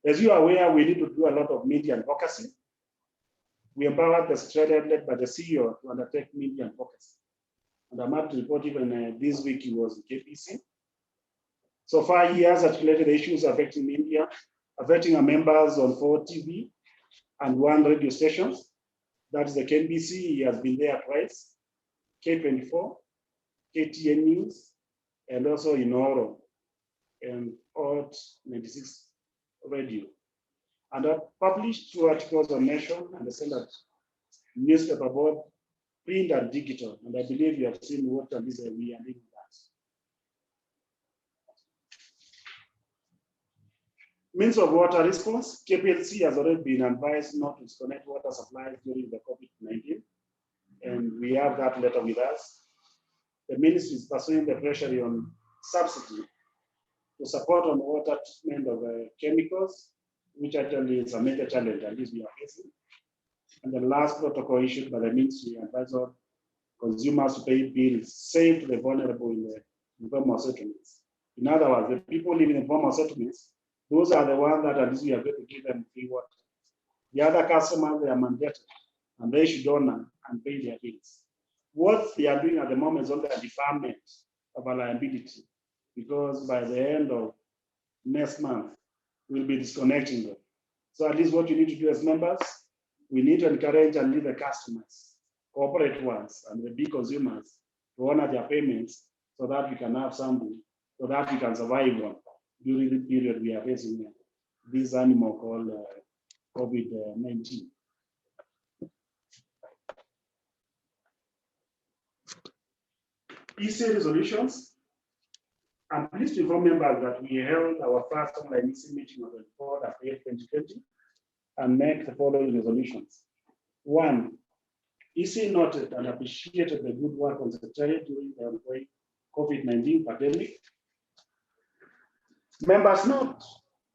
As you are aware, we need to do a lot of media advocacy. We empowered the secretariat led by the CEO to undertake media advocacy. And I'm happy to report even this week he was in KPC. So far, he has articulated issues affecting media, affecting our members on 4 TV and 1 radio stations. That is the KBC, he has been there twice, K24, KTN News, and also in Oro and Ort 96 Radio. And I published 2 articles on Nation and the Standard newspaper, both print and digital. And I believe you have seen what we are doing that. Means of water response, KPLC has already been advised not to disconnect water supplies during the COVID-19. And we have that letter with us. The ministry is pursuing the pressure on subsidy to support on water treatment of chemicals, which actually is a major challenge, at least we are facing. And the last protocol issued by the ministry advises consumers to pay bills saved to the vulnerable in the informal settlements. In other words, the people living in informal settlements, those are the ones that at least we are going to give them free water. The other customers, they are mandated, and they should honor and pay their bills. What they are doing at the moment is only a deferment of a liability, because by the end of next month, we'll be disconnecting them. So at least what you need to do as members, we need to encourage and lead the customers, corporate ones, and the big consumers to honor their payments so that we can have something, so that we can survive on during the period we are facing this animal called COVID-19. EC resolutions. I'm pleased to inform members that we held our first online EC meeting on the 4th of April 2020 and make the following resolutions. 1, EC noted and appreciated the good work on the Secretariat during the ongoing COVID-19 pandemic. Members note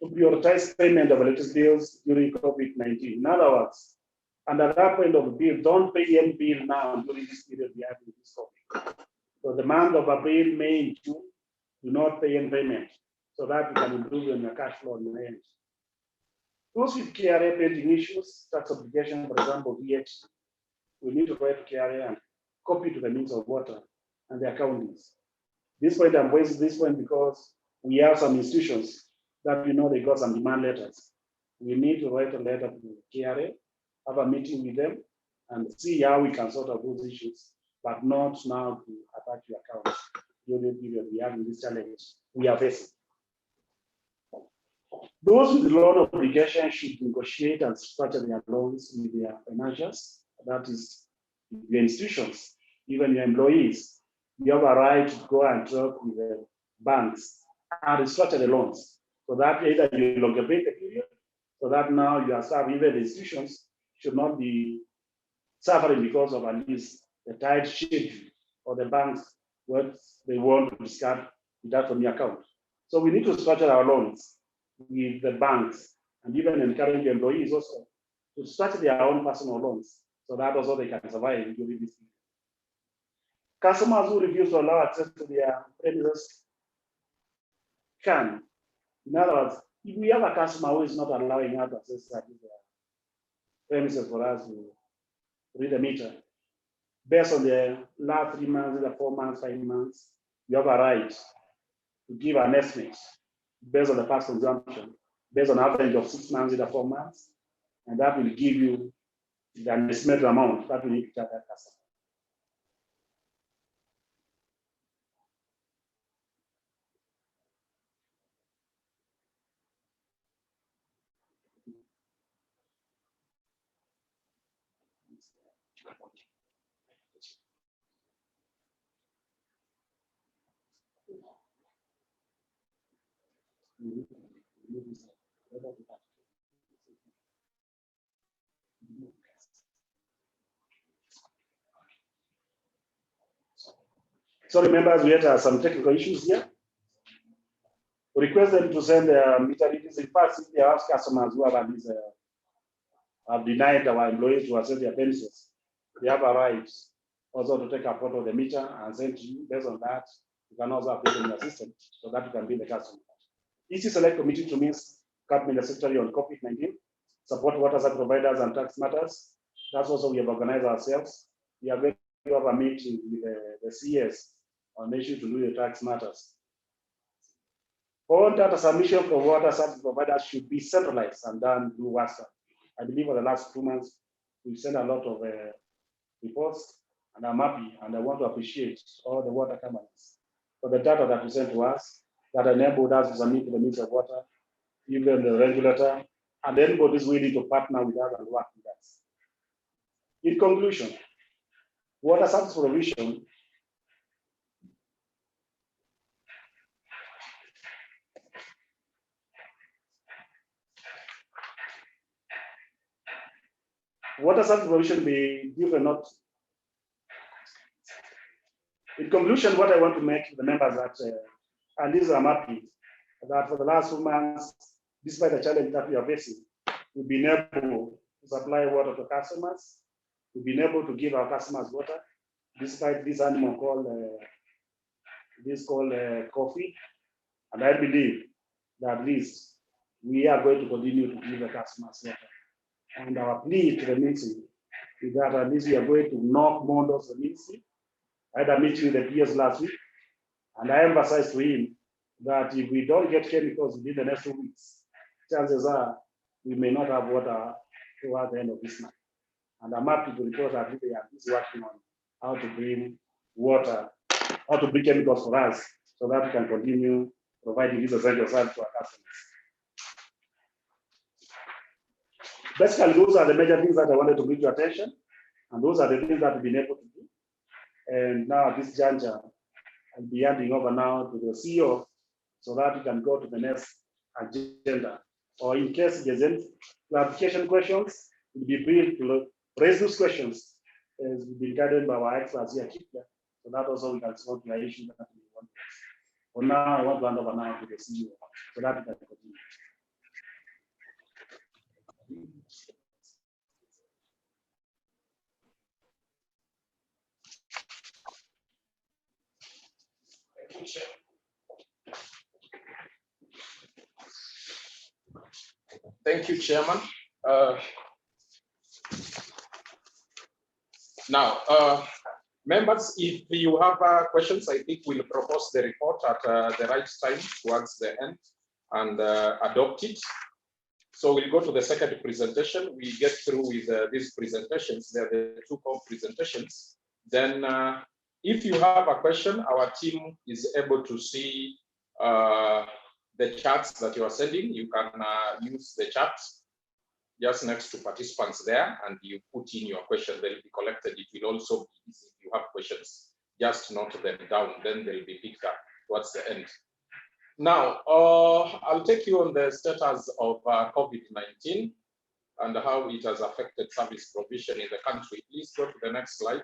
to prioritize payment of electricity bills during COVID-19. In other words, under that point of the bill, don't pay any bill now during this period we have in this COVID. So the month of April, May, and June, do not pay any payment so that we can improve on the cash flow on the end. Those with KRA pending issues, tax obligation, for example, VAT, we need to write to KRA and copy to the Ministry of Water and the accountants. This point, I'm raising this point because we have some institutions that we know they got some demand letters. We need to write a letter to KRA, have a meeting with them, and see how we can sort out those issues, but not now to attack your accounts during the period we have in this challenge we are facing. Those with loan obligation should negotiate and structure their loans with their financials. That is, your institutions, even your employees. You have a right to go and talk with the banks and restructure the loans so that either you elongate the period, so that now you are serving, even the institutions should not be suffering because of at least the tight schedule or the banks what they want to discard that from the account. So we need to structure our loans with the banks and even encourage the employees also to structure their own personal loans so that also they can survive during this period. Customers who refuse to allow access to their premises can. In other words, if we have a customer who is not allowing us to access their premises for us to read the meter, based on the last 3 months, the 4 months, 5 months, you have a right to give an estimate based on the past consumption, based on average of 6 months, the 4 months, and that will give you the estimated amount that we need to charge that customer. Sorry, members, we had some technical issues here. We request them to send their meter readings. In fact, if they ask customers who have denied our employees to access their premises, they have a right also to take a photo of the meter and send to you. Based on that, you can also update in your system so that you can be the customer. EC Select Committee to means Cabinet Secretary on COVID-19, support water service providers and tax matters. That's also we have organized ourselves. We are going to have a meeting with the CS on issue to do the tax matters. All data submission for water service providers should be centralized and done through Waspa. I believe for the last 2 months, we've sent a lot of reports, and I'm happy, and I want to appreciate all the water companies for the data that you sent to us that enabled us to submit the Ministry of Water, even the regulator, and anybody is willing to partner with us and work with us. In conclusion, water service provision be different, not. In conclusion, what I want to make the members that, and this I'm happy, that for the last 2 months, despite the challenge that we are facing, we've been able to supply water to customers. We've been able to give our customers water, despite this animal called coffee. And I believe that at least we are going to continue to give the customers water. And our plea to the ministry is that at least we are going to knock more doors the ministry. I had a meeting with the PS last week, and I emphasized to him that if we don't get chemicals within the next 2 weeks, chances are we may not have water towards the end of this month. And I'm happy to report that they are working on how to bring water, how to bring chemicals for us, so that we can continue providing this essential service to our customers. Basically, those are the major things that I wanted to bring to your attention, and those are the things that we've been able to do. And now at this juncture, I'll be handing over now to the CEO so that we can go to the next agenda. Or in case there's any clarification questions, we'll be free to raise those questions as we've been guided by our experts here. So that also we can solve the issue that we want. For now, I want to hand over now to the CEO so that we can continue. Thank you, Chairman. Now, members, if you have questions, I think we'll propose the report at the right time towards the end and adopt it. So we'll go to the second presentation. We get through with these presentations. They're the 2 core presentations. Then if you have a question, our team is able to see the charts that you are sending. You can use the charts just next to participants there, and you put in your question. They'll be collected. It will also be easy if you have questions. Just note them down, then they'll be picked up towards the end. Now, I'll take you on the status of COVID-19 and how it has affected service provision in the country. Please go to the next slide.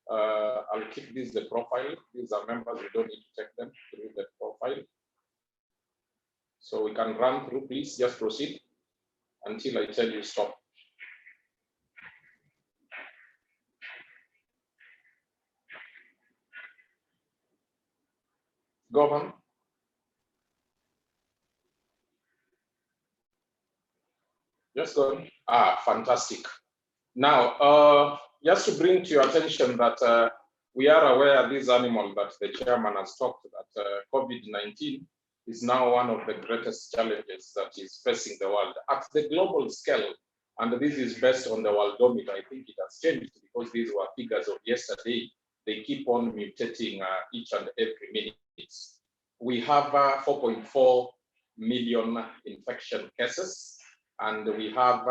I'll keep this the profile. These are members, we don't need to take them through the profile. So we can run through, please just proceed until I tell you stop. Go on. Just go on. Ah, fantastic. Now, just to bring to your attention that we are aware this animal that the chairman has talked that COVID-19 is now one of the greatest challenges that is facing the world at the global scale. And this is based on the worldometer. I think it has changed because these were figures of yesterday. They keep on mutating each and every minute. We have 4.4 million infection cases, and we have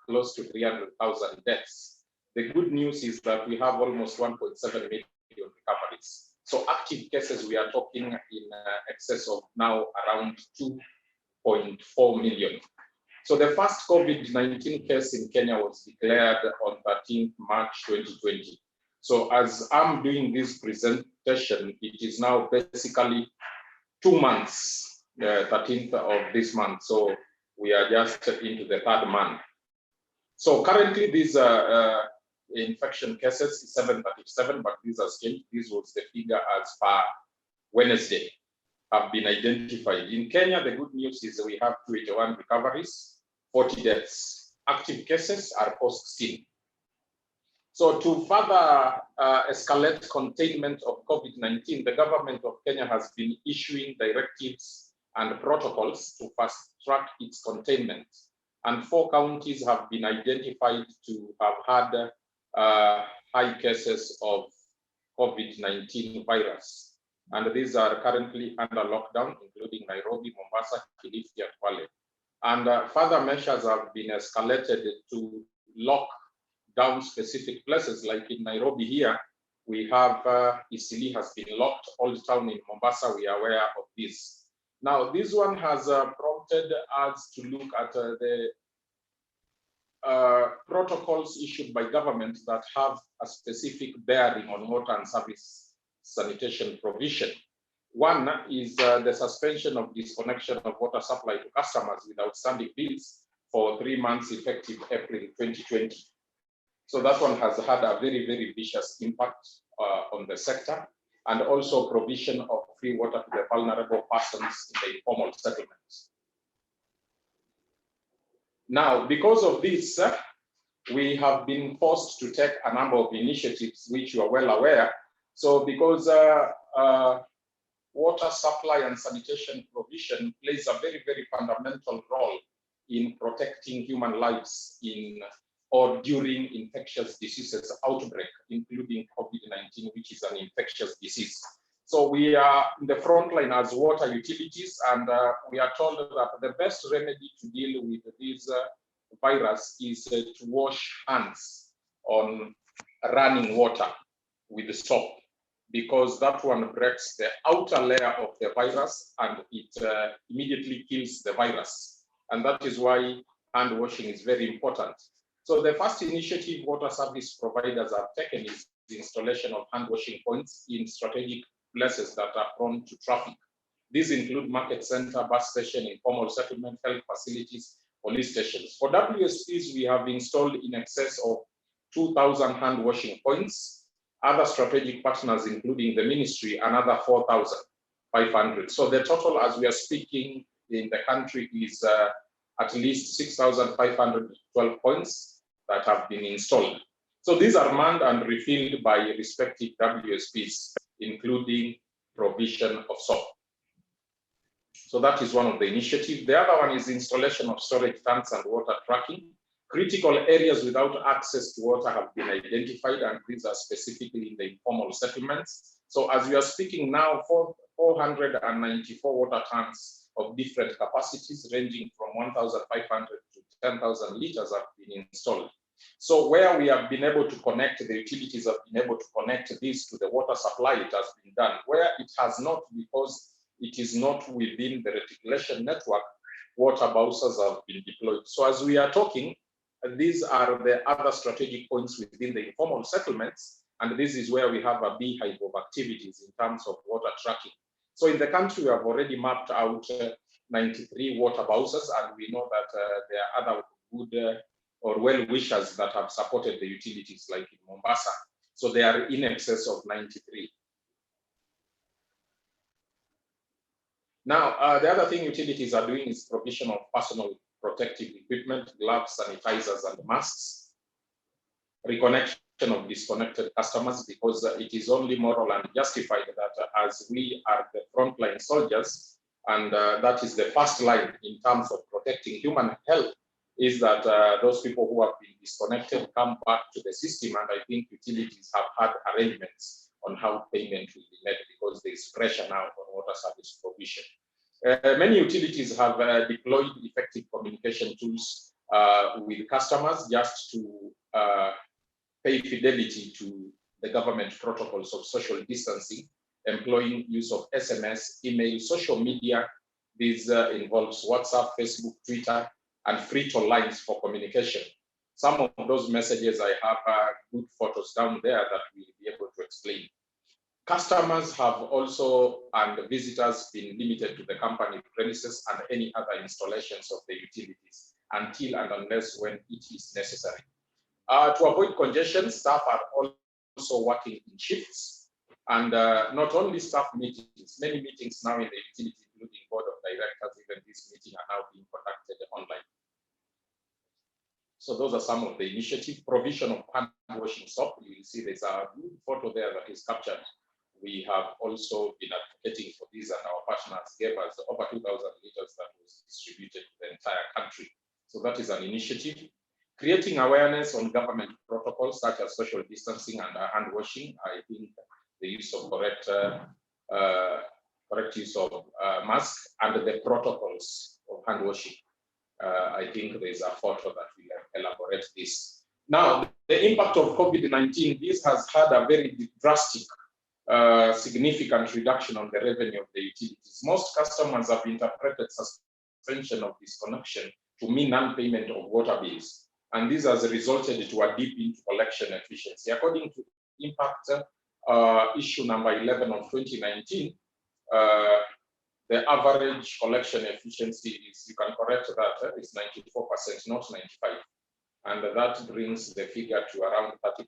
close to 300,000 deaths. The good news is that we have almost 1.7 million recoveries. So active cases, we are talking in excess of now around 2.4 million. So the first COVID-19 case in Kenya was declared on 13th March 2020. So as I'm doing this presentation, it is now basically 2 months, the 13th of this month. So we are just into the 3rd month. So currently these infection cases is 737, but these are changed. This was the figure as per Wednesday. have been identified. In Kenya, the good news is that we have 281 recoveries, 40 deaths. Active cases are 416. So to further escalate containment of COVID-19, the government of Kenya has been issuing directives and protocols to fast-track its containment. And 4 counties have been identified to have had high cases of COVID-19 virus. And these are currently under lockdown, including Nairobi, Mombasa, Kilifi, and Kwale. And further measures have been escalated to lock down specific places, like in Nairobi here, we have Isili has been locked, Old Town in Mombasa, we are aware of this. Now, this one has prompted us to look at the protocols issued by government that have a specific bearing on water and service sanitation provision. One is the suspension of disconnection of water supply to customers with outstanding bills for 3 months effective April 2020. So that one has had a very, very vicious impact on the sector, and also provision of free water to the vulnerable persons in the informal settlements. Now, because of this, we have been forced to take a number of initiatives, which you are well aware. So because water supply and sanitation provision plays a very, very fundamental role in protecting human lives in or during infectious diseases outbreak, including COVID-19, which is an infectious disease. So we are in the front line as water utilities, and we are told that the best remedy to deal with this virus is to wash hands on running water with soap, because that one breaks the outer layer of the virus and it immediately kills the virus. And that is why hand washing is very important. So the first initiative water service providers have taken is the installation of hand washing points in strategic places that are prone to traffic. These include market center, bus station, informal settlement, health facilities, police stations. For WSPs, we have installed in excess of 2,000 hand washing points. Other strategic partners, including the ministry, another 4,500. So the total, as we are speaking, in the country is at least 6,512 points that have been installed. So these are manned and refilled by respective WSPs, including provision of soap. So that is one of the initiatives. The other one is installation of storage tanks and water tracking. Critical areas without access to water have been identified, and these are specifically in the informal settlements. So as we are speaking now, 494 water tanks of different capacities ranging from 1,500 to 10,000 liters have been installed. So where we have been able to connect, the utilities have been able to connect this to the water supply, it has been done. Where it has not, because it is not within the reticulation network, water bowsers have been deployed. So as we are talking, these are the other strategic points within the informal settlements, and this is where we have a beehive of activities in terms of water tracking. So in the country, we have already mapped out 93 water bowsers, and we know that there are other good or well-wishers that have supported the utilities, like in Mombasa. So they are in excess of 93. Now, the other thing utilities are doing is provision of personal protective equipment, gloves, sanitizers, and masks. Reconnection of disconnected customers, because it is only moral and justified that as we are the frontline soldiers, and that is the first line in terms of protecting human health, is that those people who have been disconnected come back to the system. And I think utilities have had arrangements on how payment will be made, because there is pressure now on water service provision. Many utilities have deployed effective communication tools with customers just to pay fidelity to the government protocols of social distancing, employing use of SMS, email, social media. This involves WhatsApp, Facebook, Twitter, and free-to lines for communication. Some of those messages, I have good photos down there that we'll be able to explain. Customers have also, and visitors, been limited to the company premises and any other installations of the utilities until and unless when it is necessary. To avoid congestion, staff are also working in shifts. And not only staff meetings, many meetings now in the utility, including board of directors, even this meeting are now being conducted online. So those are some of the initiative. Provision of hand washing soap. You will see there's a good photo there that is captured. We have also been advocating for this, and our partners gave us over 2,000 liters that was distributed to the entire country. So that is an initiative. Creating awareness on government protocols such as social distancing and hand washing. I think the use of correct use of mask and the protocols of hand washing. I think there's a photo that will elaborate this. Now, the impact of COVID-19, this has had a very drastic, significant reduction on the revenue of the utilities. Most customers have interpreted suspension of disconnection to mean non-payment of water bills. And this has resulted to a dip into collection efficiency. According to impact issue number 11 of 2019, the average collection efficiency is, you can correct that, is 94%, not 95%. And that brings the figure to around 30%,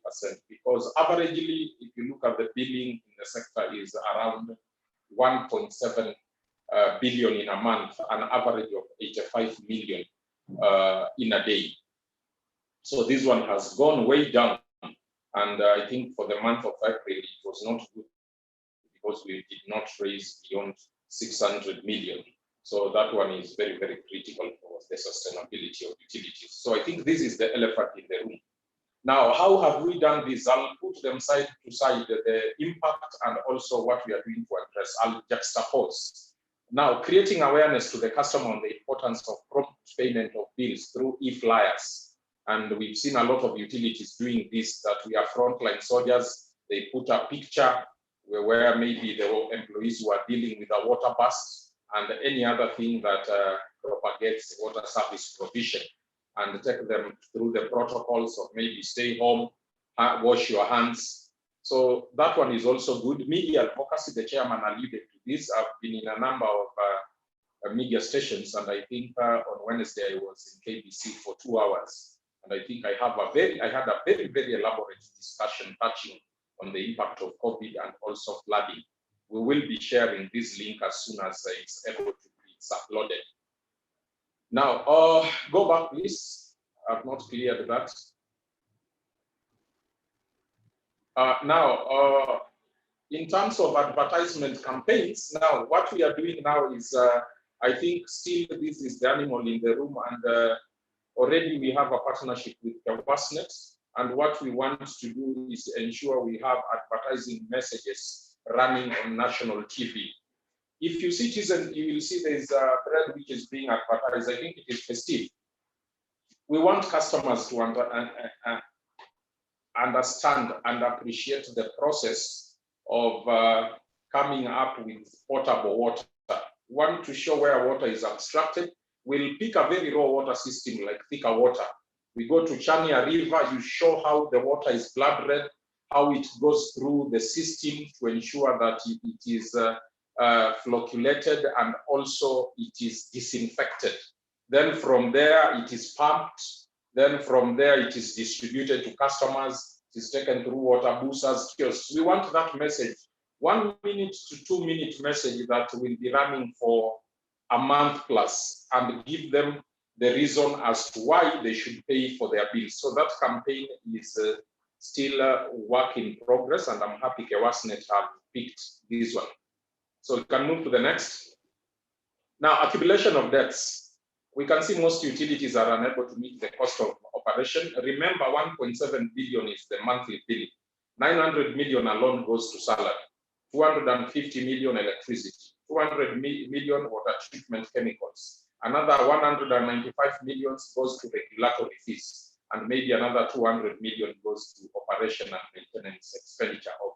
because averagely, if you look at the billing in the sector, is around 1.7 billion in a month, an average of 85 million in a day. So this one has gone way down. And I think for the month of April, it was not good because we did not raise beyond 600 million. So that one is very, very critical for the sustainability of utilities. So I think this is the elephant in the room. Now, how have we done this? I'll put them side to side, the impact and also what we are doing to address. I'll juxtapose. Now, creating awareness to the customer on the importance of prompt payment of bills through e-flyers. And we've seen a lot of utilities doing this, that we are frontline soldiers. They put a picture where maybe the employees who are dealing with a water burst and any other thing that propagates water service provision, and take them through the protocols of maybe stay home, wash your hands. So that one is also good. Media advocacy, the chairman alluded to this. I've been in a number of media stations, and I think on Wednesday I was in KBC for 2 hours. And I think I had a very, very elaborate discussion touching on the impact of COVID and also flooding. We will be sharing this link as soon as it's able to be uploaded. Now, go back, please. I've not cleared that. Now, in terms of advertisement campaigns, now what we are doing now is, I think still this is the animal in the room, and already we have a partnership with the Wasnet, and what we want to do is ensure we have advertising messages running on national TV. If you see Citizen, you will see there's a bread which is being advertised. I think it is festive. We want customers to understand and appreciate the process of coming up with potable water. We want to show where water is abstracted. We'll pick a very raw water system like thicka water. We go to Chania River, you show how the water is blood red, how it goes through the system to ensure that it is flocculated and also it is disinfected. Then from there, it is pumped. Then from there, it is distributed to customers. It is taken through water boosters, kiosks. We want that message, 1 minute to 2 minute message that will be running for a month plus, and give them the reason as to why they should pay for their bills. So that campaign is still a work in progress, and I'm happy Wasnet have picked this one. So we can move to the next. Now, accumulation of debts. We can see most utilities are unable to meet the cost of operation. Remember, 1.7 billion is the monthly billing. 900 million alone goes to salary. 250 million electricity. 200 million water treatment chemicals. Another 195 million goes to regulatory fees, and maybe another 200 million goes to operation and maintenance expenditure of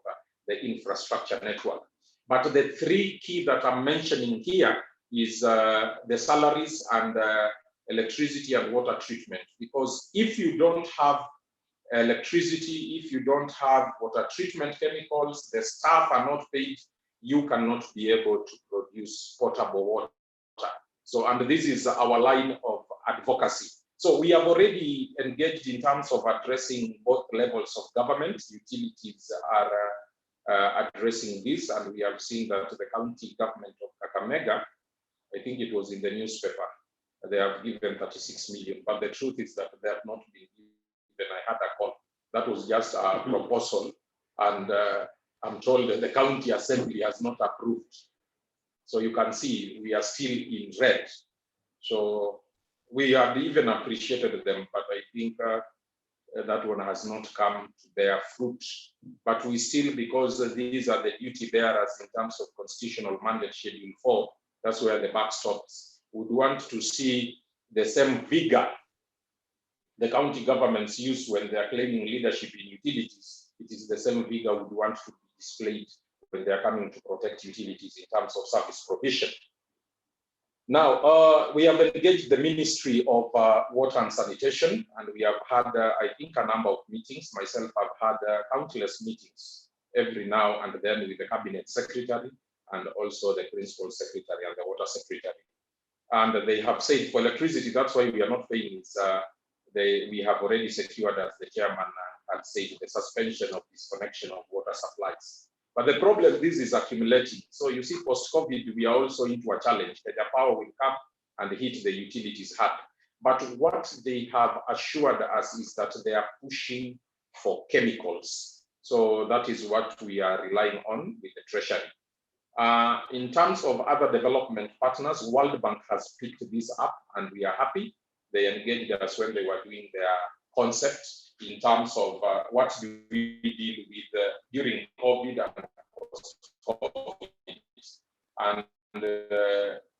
the infrastructure network. But the three key that I'm mentioning here is the salaries and electricity and water treatment. Because if you don't have electricity, if you don't have water treatment chemicals, the staff are not paid, you cannot be able to produce potable water. So, and this is our line of advocacy. So we have already engaged in terms of addressing both levels of government. Utilities are addressing this, and we have seen that the county government of Kakamega, I think it was in the newspaper, they have given 36 million, but the truth is that they have not been given. I had a call. That was just a proposal, and I'm told that the county assembly has not approved. So you can see we are still in red. So we have even appreciated them, but I think that one has not come to bear fruit. But we still, because these are the duty bearers in terms of constitutional mandate schedule 4, that's where the buck stops. Would want to see the same vigor the county governments use when they are claiming leadership in utilities. It is the same vigor would want to be displayed when they are coming to protect utilities in terms of service provision. Now, we have engaged the Ministry of Water and Sanitation, and we have had, I think, a number of meetings. Myself, I've had countless meetings every now and then with the Cabinet Secretary and also the Principal Secretary and the Water Secretary. And they have said for electricity, that's why we are not paying is we have already secured, as the chairman had said, the suspension of disconnection of water supplies. But the problem, this is accumulating. So you see, post-COVID, we are also into a challenge that the power will come and hit the utilities hard. But what they have assured us is that they are pushing for chemicals. So that is what we are relying on with the Treasury. In terms of other development partners, World Bank has picked this up and we are happy. They engaged us when they were doing their concept in terms of what do we deal with during COVID and post-COVID. And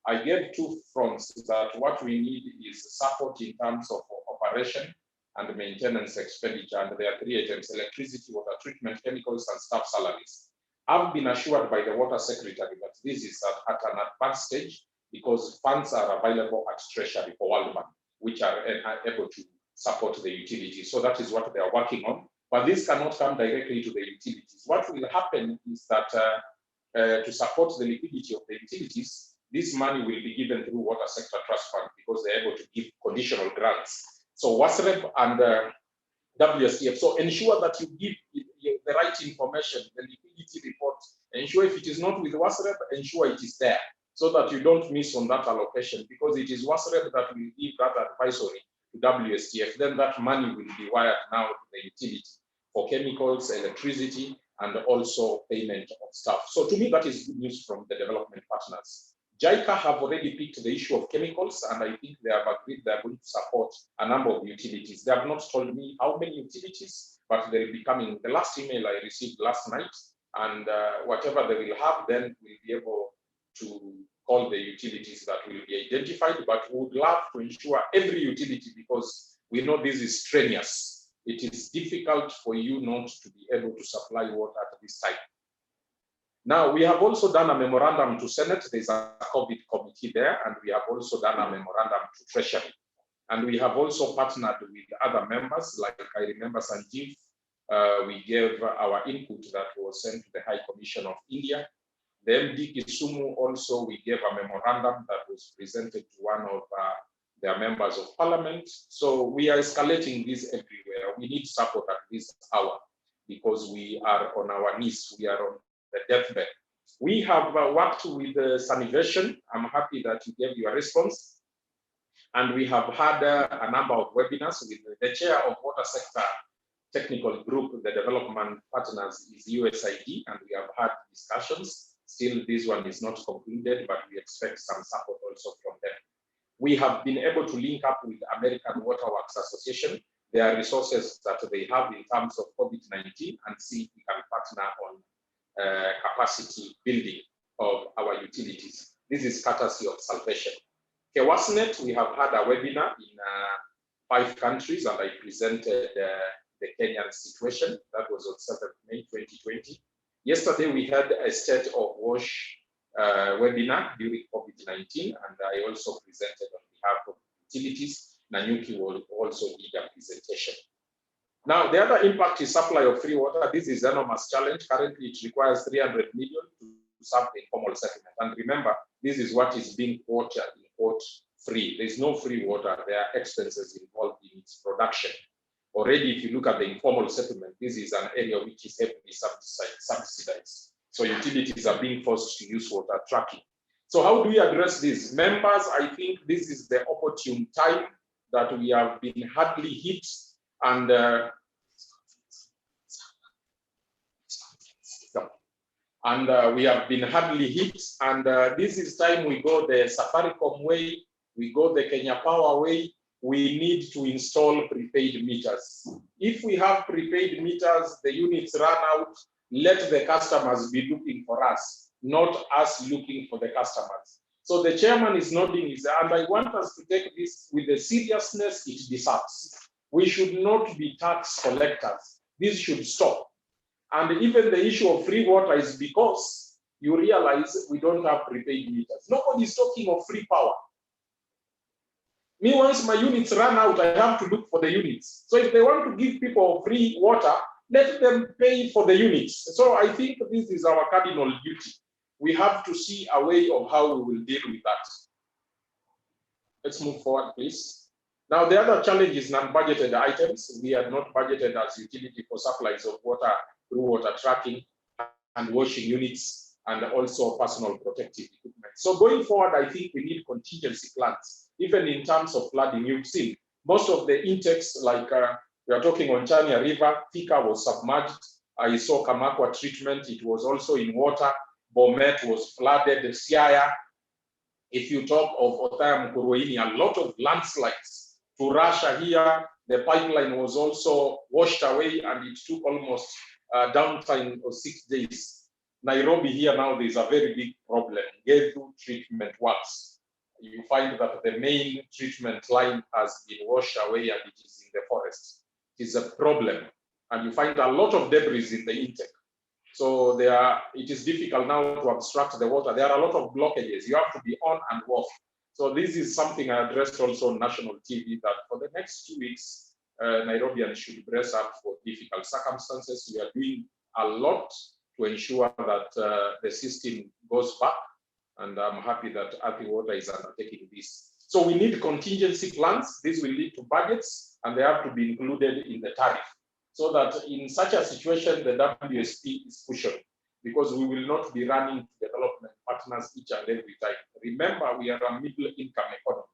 I gave 2 fronts that what we need is support in terms of operation and maintenance expenditure. And there are 3 items: electricity, water treatment, chemicals, and staff salaries. I've been assured by the Water Secretary that this is at an advanced stage because funds are available at Treasury for World Bank, which are able to support the utilities. So that is what they are working on. But this cannot come directly to the utilities. What will happen is that to support the liquidity of the utilities, this money will be given through Water Sector Trust Fund because they're able to give conditional grants. So WASREB and WSTF. So ensure that you give the right information, the liquidity report. Ensure if it is not with WASREB, ensure it is there so that you don't miss on that allocation, because it is WASREB that will give that advisory to WSTF. Then that money will be wired now to the utility for chemicals, electricity, and also payment of staff. So to me, that is good news from the development partners. JICA have already picked the issue of chemicals, and I think they have agreed they are going to support a number of utilities. They have not told me how many utilities, but they'll be coming. The last email I received last night, and whatever they will have, then we'll be able to call the utilities that will be identified, but we would love to ensure every utility, because we know this is strenuous. It is difficult for you not to be able to supply water at this time. Now, we have also done a memorandum to Senate. There's a COVID committee there, and we have also done a memorandum to Treasury. And we have also partnered with other members, like I remember Sanjeev, we gave our input that was sent to the High Commission of India. The MD Kisumu also, we gave a memorandum that was presented to one of their members of parliament. So we are escalating this everywhere. We need support at this hour because we are on our knees. We are on the deathbed. We have worked with Sanivation. I'm happy that you gave your response. And we have had a number of webinars with the chair of Water Sector Technical Group. The development partners is USID, and we have had discussions. Still, this one is not concluded, but we expect some support also from them. We have been able to link up with American Water Works Association. There are resources that they have in terms of COVID-19, and see if we can partner on capacity building of our utilities. This is courtesy of Salvation. KEWASNET, we have had a webinar in 5 countries, and I presented the Kenyan situation. That was on 7th May 2020. Yesterday, we had a state of wash webinar during COVID-19, and I also presented on behalf of utilities. Nanyuki will also lead a presentation. Now, the other impact is supply of free water. This is an enormous challenge. Currently, it requires 300 million to serve the informal settlement. And remember, this is what is being quoted in quote free. There's no free water. There are expenses involved in its production. Already, if you look at the informal settlement, this is an area which is heavily subsidized. So utilities are being forced to use water tracking. So how do we address this? Members, I think this is the opportune time that we have been hardly hit, and we have been hardly hit, and this is time we go the Safaricom way, we go the Kenya Power way. We need to install prepaid meters. If we have prepaid meters, the units run out, let the customers be looking for us, not us looking for the customers. So the chairman is nodding his hand, and I want us to take this with the seriousness it deserves. We should not be tax collectors. This should stop. And even the issue of free water is because you realize we don't have prepaid meters. Nobody is talking of free power. Me, once my units run out, I have to look for the units. So if they want to give people free water, let them pay for the units. So I think this is our cardinal duty. We have to see a way of how we will deal with that. Let's move forward, please. Now, the other challenge is non-budgeted items. We are not budgeted as utility for supplies of water through water tracking and washing units, and also personal protective equipment. So going forward, I think we need contingency plans, even in terms of flooding. You've seen most of the intakes, like we are talking on Chania River, Thika was submerged. I saw Kamakwa treatment, it was also in water. Bomet was flooded, Siaya. If you talk of Othaya Mkuruini, a lot of landslides. To Russia here, the pipeline was also washed away, and it took almost downtime of 6 days. Nairobi here now, there's a very big problem. Gedu treatment works. You find that the main treatment line has been washed away and it is in the forest. It is a problem. And you find a lot of debris in the intake. So it is difficult now to abstract the water. There are a lot of blockages. You have to be on and off. So this is something I addressed also on national TV, that for the next 2 weeks, Nairobians should brace up for difficult circumstances. We are doing a lot to ensure that the system goes back, and I'm happy that Athi Water is undertaking this. So we need contingency plans. This will lead to budgets, and they have to be included in the tariff, so that in such a situation, the WSP is cushioned, because we will not be running development partners each and every time. Remember, we are a middle income economy.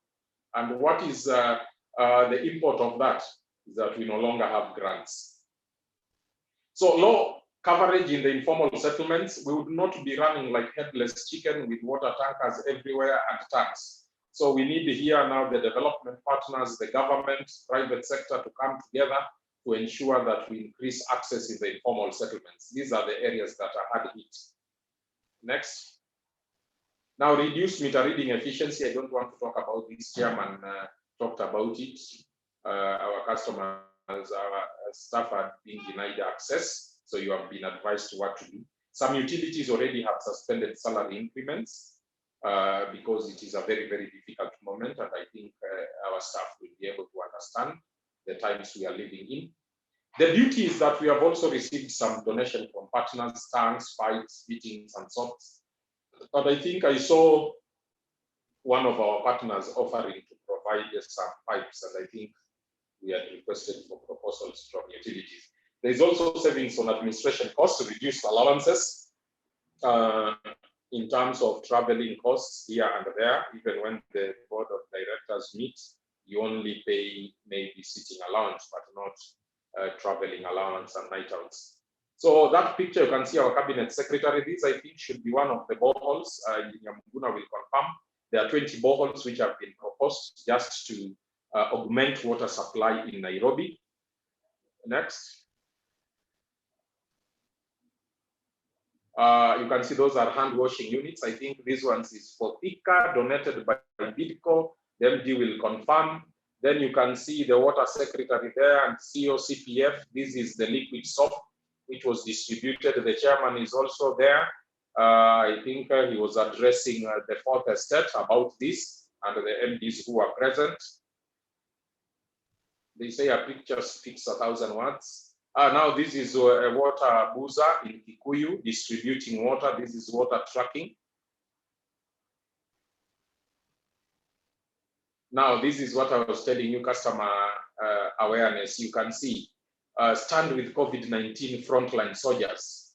And what is the import of that is that we no longer have grants. So low coverage in the informal settlements, we would not be running like headless chicken with water tankers everywhere and tanks. So we need here now the development partners, the government, private sector to come together to ensure that we increase access in the informal settlements. These are the areas that are hard hit. Next. Now, reduce meter reading efficiency. I don't want to talk about this. Chairman talked about it. Our customers, our staff are being denied access. So you have been advised what to do. Some utilities already have suspended salary increments because it is a very, very difficult moment. And I think our staff will be able to understand the times we are living in. The beauty is that we have also received some donation from partners, tanks, pipes, fittings, and sorts. But I think I saw one of our partners offering to provide some pipes, and I think we had requested for proposals from utilities. There's also savings on administration costs, reduced allowances in terms of traveling costs here and there. Even when the board of directors meet, you only pay maybe sitting allowance, but not traveling allowance and night outs. So that picture, you can see our cabinet secretary. This, I think, should be one of the boreholes. Engineer Muguna will confirm. There are 20 boreholes which have been proposed just to augment water supply in Nairobi. Next. You can see those are hand washing units. I think this one is for Thika, donated by Bidco. The MD will confirm. Then you can see the water secretary there and CEO CPF. This is the liquid soap which was distributed. The chairman is also there. I think he was addressing the fourth estate about this, and the MDs who are present. They say a picture speaks 1,000 words. Now this is a water boozer in Kikuyu distributing water. This is water tracking. Now, this is what I was telling you, customer awareness. You can see, stand with COVID-19 frontline soldiers.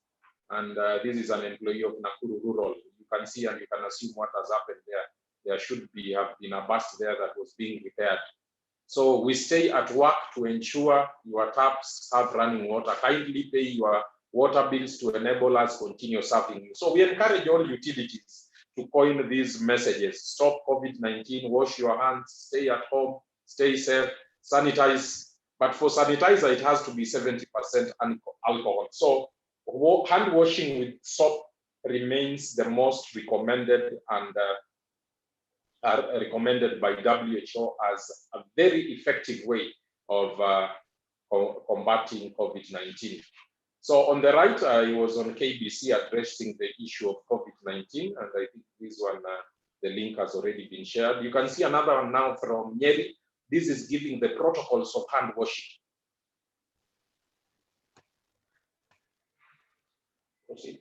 And this is an employee of Nakuru Rural. You can see and you can assume what has happened there. There should have been a bus there that was being repaired. So we stay at work to ensure your taps have running water. Kindly pay your water bills to enable us continue serving you. So we encourage all utilities to coin these messages. Stop COVID-19, wash your hands, stay at home, stay safe, sanitize. But for sanitizer, it has to be 70% alcohol. So hand washing with soap remains the most recommended and are recommended by WHO as a very effective way of combating COVID-19. So on the right, I was on KBC addressing the issue of COVID-19, and I think this one, the link has already been shared. You can see another one now from Nyeri. This is giving the protocols of hand washing. Proceed.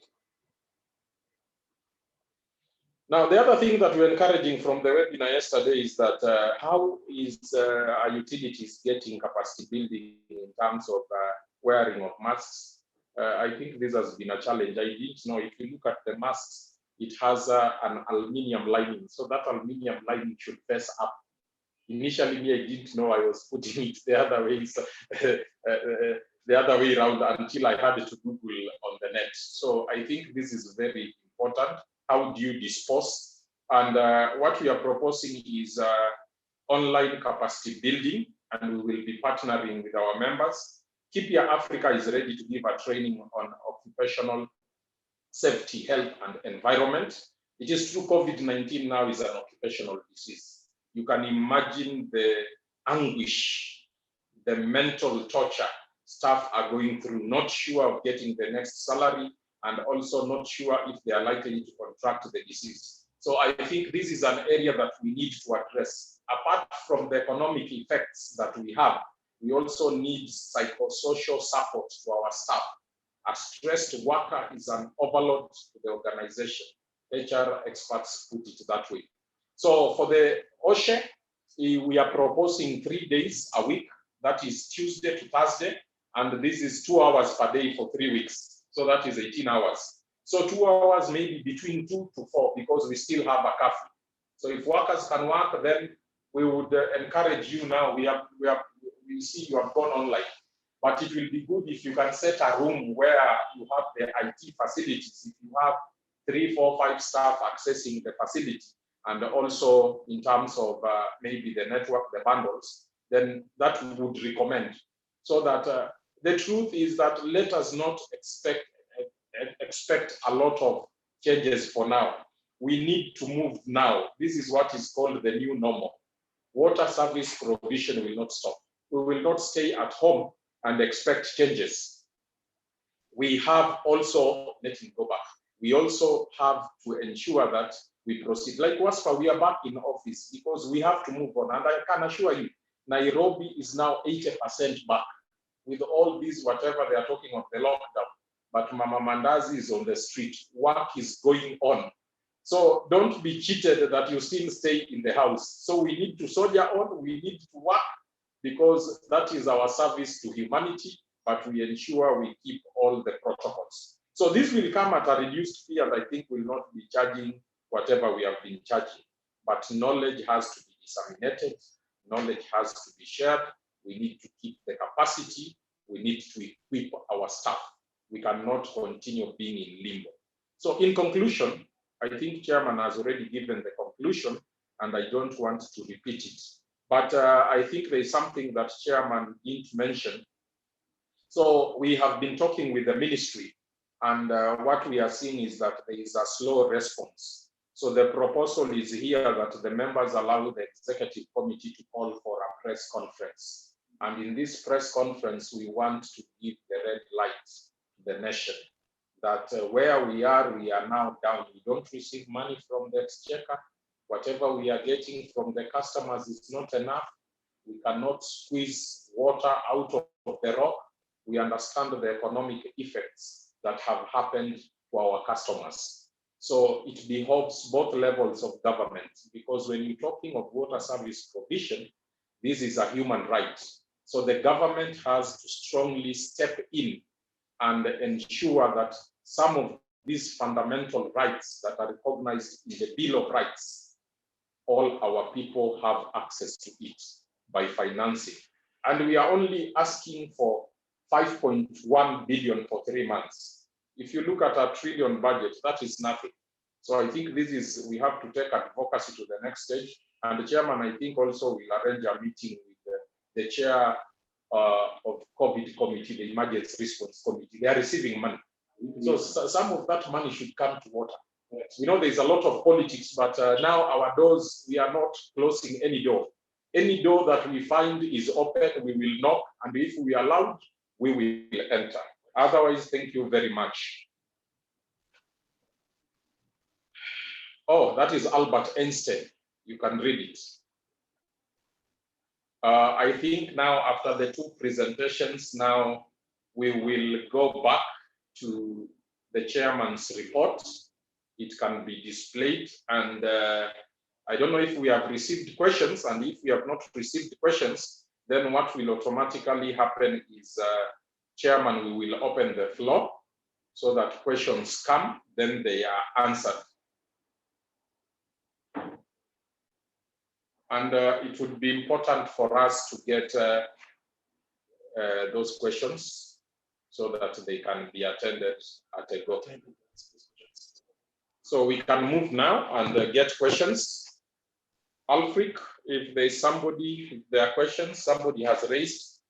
Now, the other thing that we're encouraging from the webinar yesterday is that how is our utilities getting capacity building in terms of wearing of masks? I think this has been a challenge. I didn't know, if you look at the masks, it has an aluminium lining. So that aluminium lining should face up. Initially, me, I didn't know I was putting it the other way, so, the other way around until I had to Google on the net. So I think this is very important. How do you dispose? And what we are proposing is online capacity building, and we will be partnering with our members. Keep Your Africa is ready to give a training on occupational safety, health, and environment. It is true COVID-19 now is an occupational disease. You can imagine the anguish, the mental torture staff are going through, not sure of getting the next salary, and also not sure if they are likely to contract the disease. So I think this is an area that we need to address. Apart from the economic effects that we have, we also need psychosocial support to our staff. A stressed worker is an overload to the organization. HR experts put it that way. So for the OSHE, we are proposing 3 days a week. That is Tuesday to Thursday. And this is 2 hours per day for 3 weeks. So that is 18 hours. So 2 hours maybe between 2 to 4 because we still have a curfew. So if workers can work, then we would encourage you now. We see you have gone online, but it will be good if you can set a room where you have the IT facilities. If you have 3, 4, 5 staff accessing the facility, and also in terms of maybe the network, the bundles, then that we would recommend. So that the truth is that let us not expect a lot of changes for now. We need to move now. This is what is called the new normal. Water service provision will not stop. We will not stay at home and expect changes. We have also, let me go back. We also have to ensure that we proceed. Like Waspa, we are back in office because we have to move on. And I can assure you, Nairobi is now 80% back with all these, whatever they are talking of the lockdown. But Mama Mandazi is on the street. Work is going on. So don't be cheated that you still stay in the house. So we need to soldier on, we need to work because that is our service to humanity, but we ensure we keep all the protocols. So this will come at a reduced fee, and I think we'll not be charging whatever we have been charging. But knowledge has to be disseminated, knowledge has to be shared. We need to keep the capacity, we need to equip our staff. We cannot continue being in limbo. So in conclusion, I think Chairman has already given the conclusion, and I don't want to repeat it. But I think there is something that Chairman didn't mention. So we have been talking with the ministry, and what we are seeing is that there is a slow response. So the proposal is here that the members allow the executive committee to call for a press conference. And in this press conference, we want to give the red light to the nation that where we are now down. We don't receive money from the exchequer. Whatever we are getting from the customers is not enough. We cannot squeeze water out of the rock. We understand the economic effects that have happened to our customers. So it behoves both levels of government, because when you're talking of water service provision, this is a human right. So the government has to strongly step in and ensure that some of these fundamental rights that are recognized in the Bill of Rights, all our people have access to it by financing. And we are only asking for 5.1 billion for 3 months. If you look at a trillion budget, that is nothing. So I think this is, we have to take advocacy to the next stage. And the chairman, I think, also will arrange a meeting with the chair of COVID committee, the emergency response committee. They are receiving money. So some of that money should come to water. We know there's a lot of politics, but now our doors, we are not closing any door. Any door that we find is open, we will knock, and if we are allowed, we will enter. Otherwise, thank you very much. Oh, that is Albert Einstein. You can read it. I think now after the two presentations, now we will go back to the chairman's report. It can be displayed, and I don't know if we have received questions, and if we have not received questions, then what will automatically happen is chairman, we will open the floor so that questions come, then they are answered. And it would be important for us to get those questions so that they can be attended at a go. So we can move now and get questions. Alfric, if there's somebody, if there are questions, somebody has raised.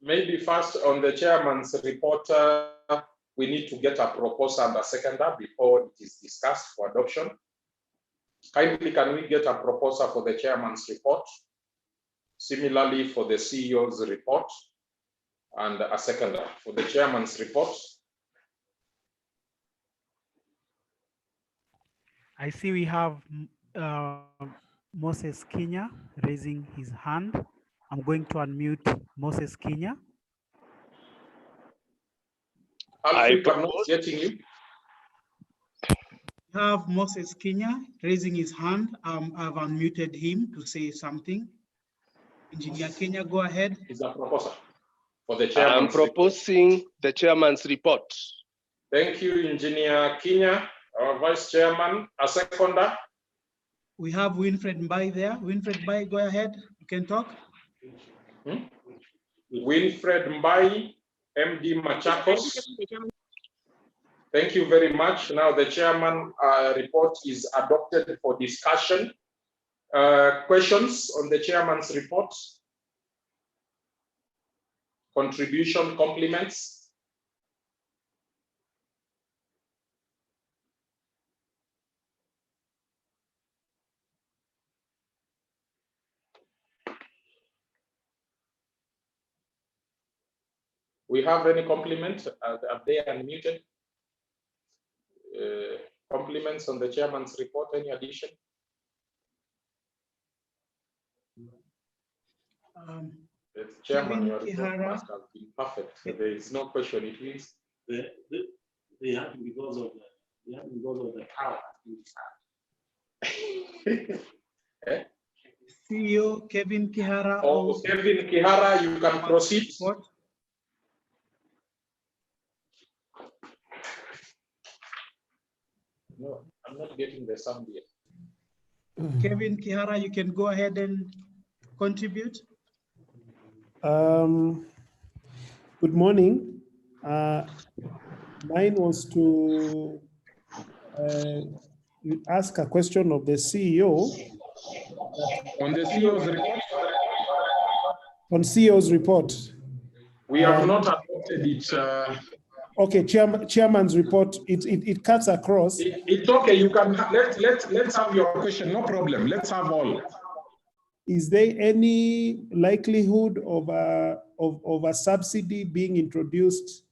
Maybe first on the chairman's report, we need to get a proposer and a seconder before it is discussed for adoption. Kindly, can we get a proposer for the chairman's report? Similarly for the CEO's report, and a seconder for the chairman's report. I see we have Moses Kenya raising his hand. I'm going to unmute Moses Kenya. Alfred, I'm not getting you. We have Moses Kenya raising his hand. I've unmuted him to say something. Engineer Kenya, go ahead. Is a proposer for the chairman's I'm proposing report. The chairman's report. Thank you, Engineer Kenya, our vice chairman. A seconder. We have Winfred Mbai there. Winfred Mbai, go ahead. You can talk. Winfred Mbai, MD Machakos. Thank you very much. Now the chairman report is adopted for discussion. Questions on the chairman's report? Contribution, compliments? We have any compliments? Are they unmuted? Compliments on the chairman's report, any addition? The chairman, your report must have been perfect. There is no question. It means they happen because of the power inside. CEO Kevin Kihara. Oh, Kevin Kihara, you can proceed. What? No, I'm not getting the sound yet. Kevin Kihara, you can go ahead and contribute. Good morning. Mine was to ask a question of the CEO. On the CEO's report? On CEO's report. We have not adopted it. Okay, chairman's report. It cuts across. It's okay. You can let's have your question. No problem. Let's have all. Is there any likelihood of a subsidy being introduced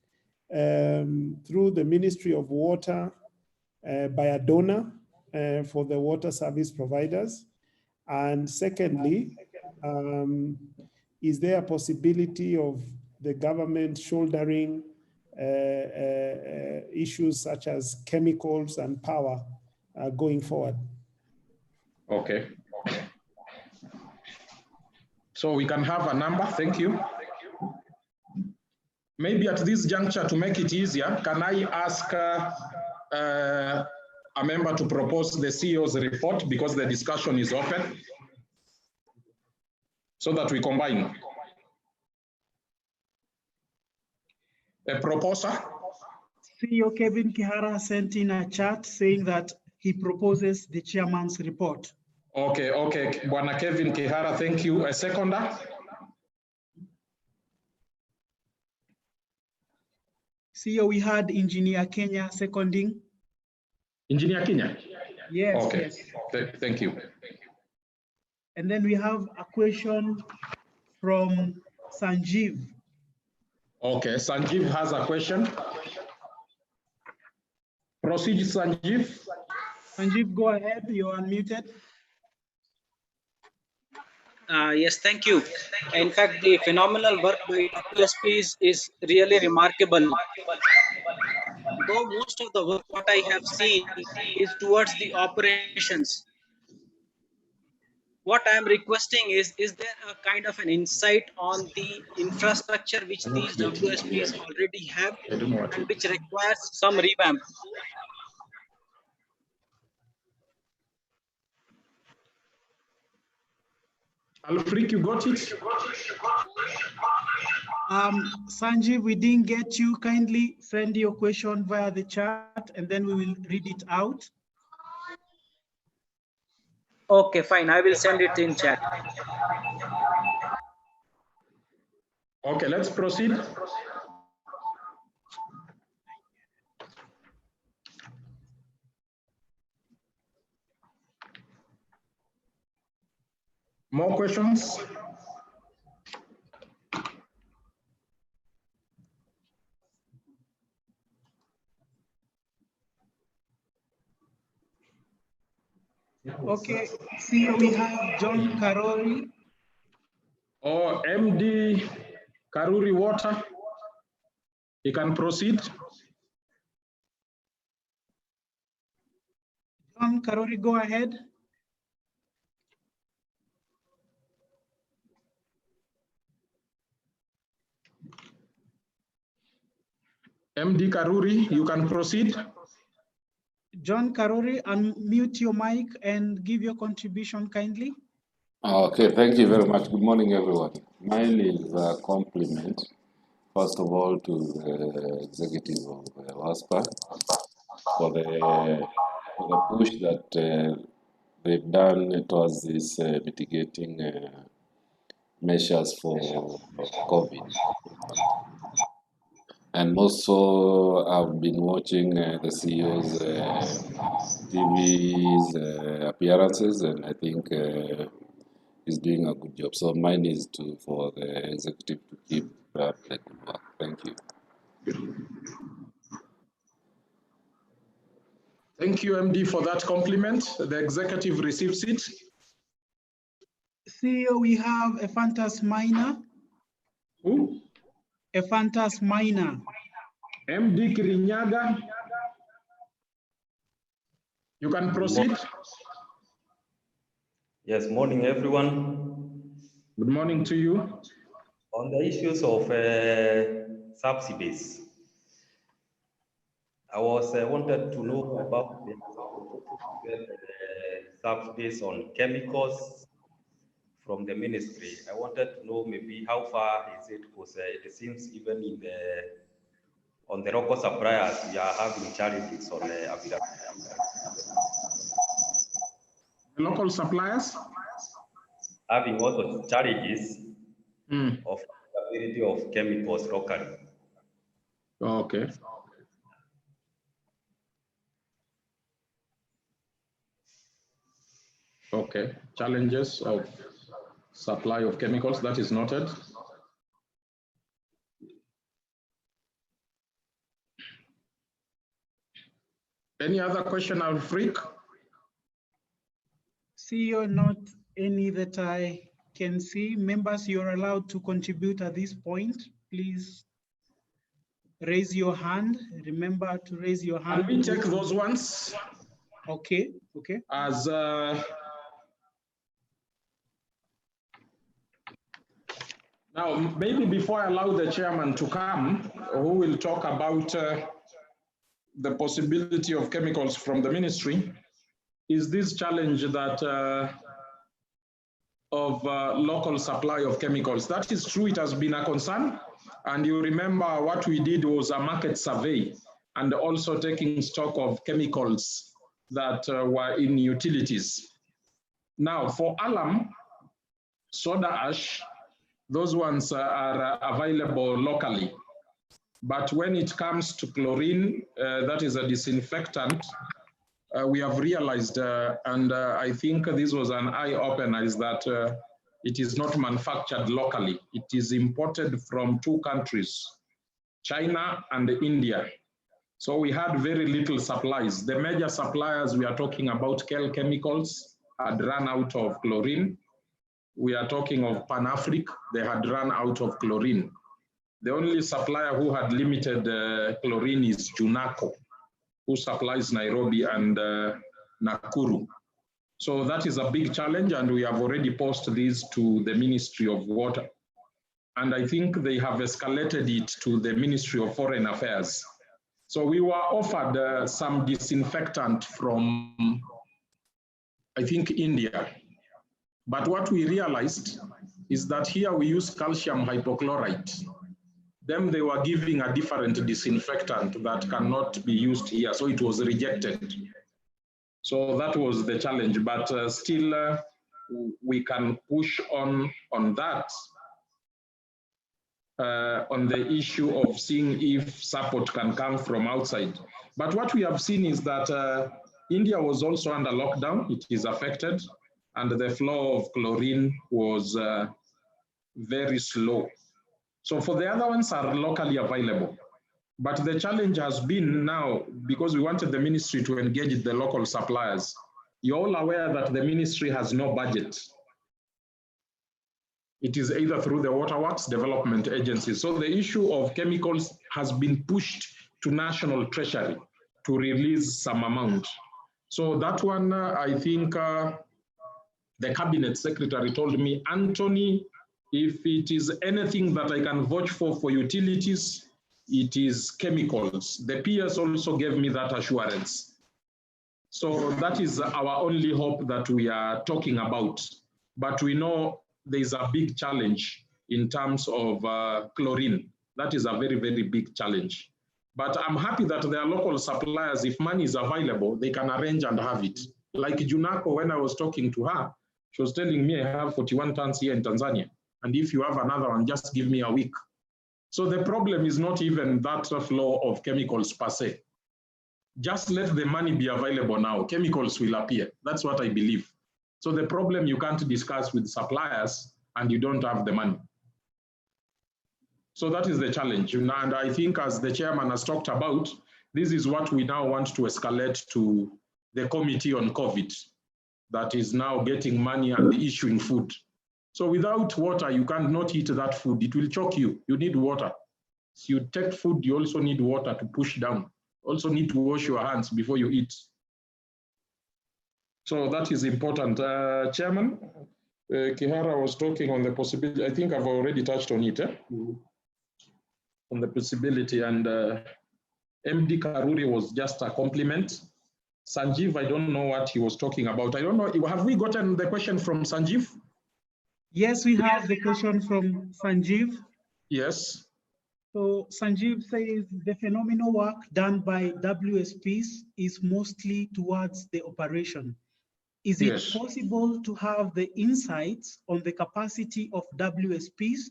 through the Ministry of Water by a donor for the water service providers? And secondly, is there a possibility of the government shouldering issues such as chemicals and power going forward. Okay. So we can have a number, thank you. Maybe at this juncture, to make it easier, can I ask a member to propose the CEO's report, because the discussion is open, so that we combine? A proposer? CEO Kevin Kihara sent in a chat saying that he proposes the chairman's report. Okay, okay, Bwana Kevin Kihara, thank you. A seconder? CEO, we had Engineer Kenya seconding. Engineer Kenya? Yes, Okay, yes. Thank you. And then we have a question from Sanjeev. Okay, Sanjeev has a question. Proceed, Sanjeev. Sanjeev, go ahead, you're unmuted. Yes, thank you. In fact, the phenomenal work by WSPs is really remarkable. Though most of the work what I have seen is towards the operations. What I am requesting is there a kind of an insight on the infrastructure which these WSPs already have and which requires some revamp? Alfred, you got it? Sanjeev, we didn't get you. Kindly send your question via the chat and then we will read it out. Okay, fine. I will send it in chat. Okay, let's proceed. More questions? Okay, see, we have John Karori. Or MD Karuri Water. You can proceed. John Karori, go ahead. MD Karuri, you can proceed. John Karori, unmute your mic and give your contribution kindly. Okay, thank you very much. Good morning, everyone. Mine is a compliment, first of all, to the executive of Waspa for the push that they've done towards this mitigating measures for COVID. And also, I've been watching the CEO's TV's appearances, and I think is doing a good job. So mine is for the executive to keep up the good work. Thank you. Thank you, MD, for that compliment. The executive receives it. CEO, we have a Fantas Minor. Who? A Fantas Minor. MD Kirinyaga. You can proceed. Yes, morning everyone. Good morning to you. On the issues of subsidies, I wanted to know about the subsidies on chemicals from the ministry. I wanted to know maybe how far is it, because it seems even in on the local suppliers we are having challenges on the availability. Local suppliers? Having also challenges of availability of chemicals locally. Okay. Okay, challenges of supply of chemicals, that is noted. Any other question, Alfred? CEO, not any that I can see. Members, you're allowed to contribute at this point. Please raise your hand. Remember to raise your hand. Can we take those ones? Okay, okay. As now, maybe before I allow the chairman to come, who will talk about the possibility of chemicals from the ministry, is this challenge that of local supply of chemicals. That is true, it has been a concern. And you remember what we did was a market survey and also taking stock of chemicals that were in utilities. Now for alum, soda ash, those ones are available locally. But when it comes to chlorine, that is a disinfectant, we have realized, and I think this was an eye-opener, is that it is not manufactured locally. It is imported from two countries, China and India. So we had very little supplies. The major suppliers we are talking about, Kel Chemicals, had run out of chlorine. We are talking of Pan-Afric, they had run out of chlorine. The only supplier who had limited chlorine is Junaco, who supplies Nairobi and Nakuru. So that is a big challenge, and we have already posted these to the Ministry of Water. And I think they have escalated it to the Ministry of Foreign Affairs. So we were offered some disinfectant from, I think, India. But what we realized is that here we use calcium hypochlorite. Them, they were giving a different disinfectant that cannot be used here, so it was rejected. So that was the challenge, but still we can push on that, on the issue of seeing if support can come from outside. But what we have seen is that India was also under lockdown, it is affected, and the flow of chlorine was very slow. So for the other ones are locally available. But the challenge has been now, because we wanted the ministry to engage the local suppliers. You're all aware that the ministry has no budget. It is either through the waterworks development agencies. So the issue of chemicals has been pushed to National Treasury to release some amount. So that one, I think the cabinet secretary told me, Anthony, if it is anything that I can vouch for utilities, it is chemicals. The PS also gave me that assurance. So that is our only hope that we are talking about. But we know there is a big challenge in terms of chlorine. That is a very, very big challenge. But I'm happy that there are local suppliers. If money is available, they can arrange and have it. Like Junaco, when I was talking to her, she was telling me I have 41 tons here in Tanzania. And if you have another one, just give me a week. So the problem is not even that flow of chemicals per se. Just let the money be available now. Chemicals will appear. That's what I believe. So the problem you can't discuss with suppliers and you don't have the money. So that is the challenge. And I think as the chairman has talked about, this is what we now want to escalate to the committee on COVID that is now getting money and issuing food. So without water, you cannot eat that food. It will choke you. You need water. So you take food, you also need water to push down. Also need to wash your hands before you eat. So that is important. Chairman, Kihara was talking on the possibility. I think I've already touched on it. On the possibility, and MD Karuri was just a compliment. Sanjeev, I don't know what he was talking about. I don't know, have we gotten the question from Sanjeev? Yes, we have the question from Sanjeev. Yes. So Sanjeev says the phenomenal work done by WSPs is mostly towards the operation. Is it possible to have the insights on the capacity of WSPs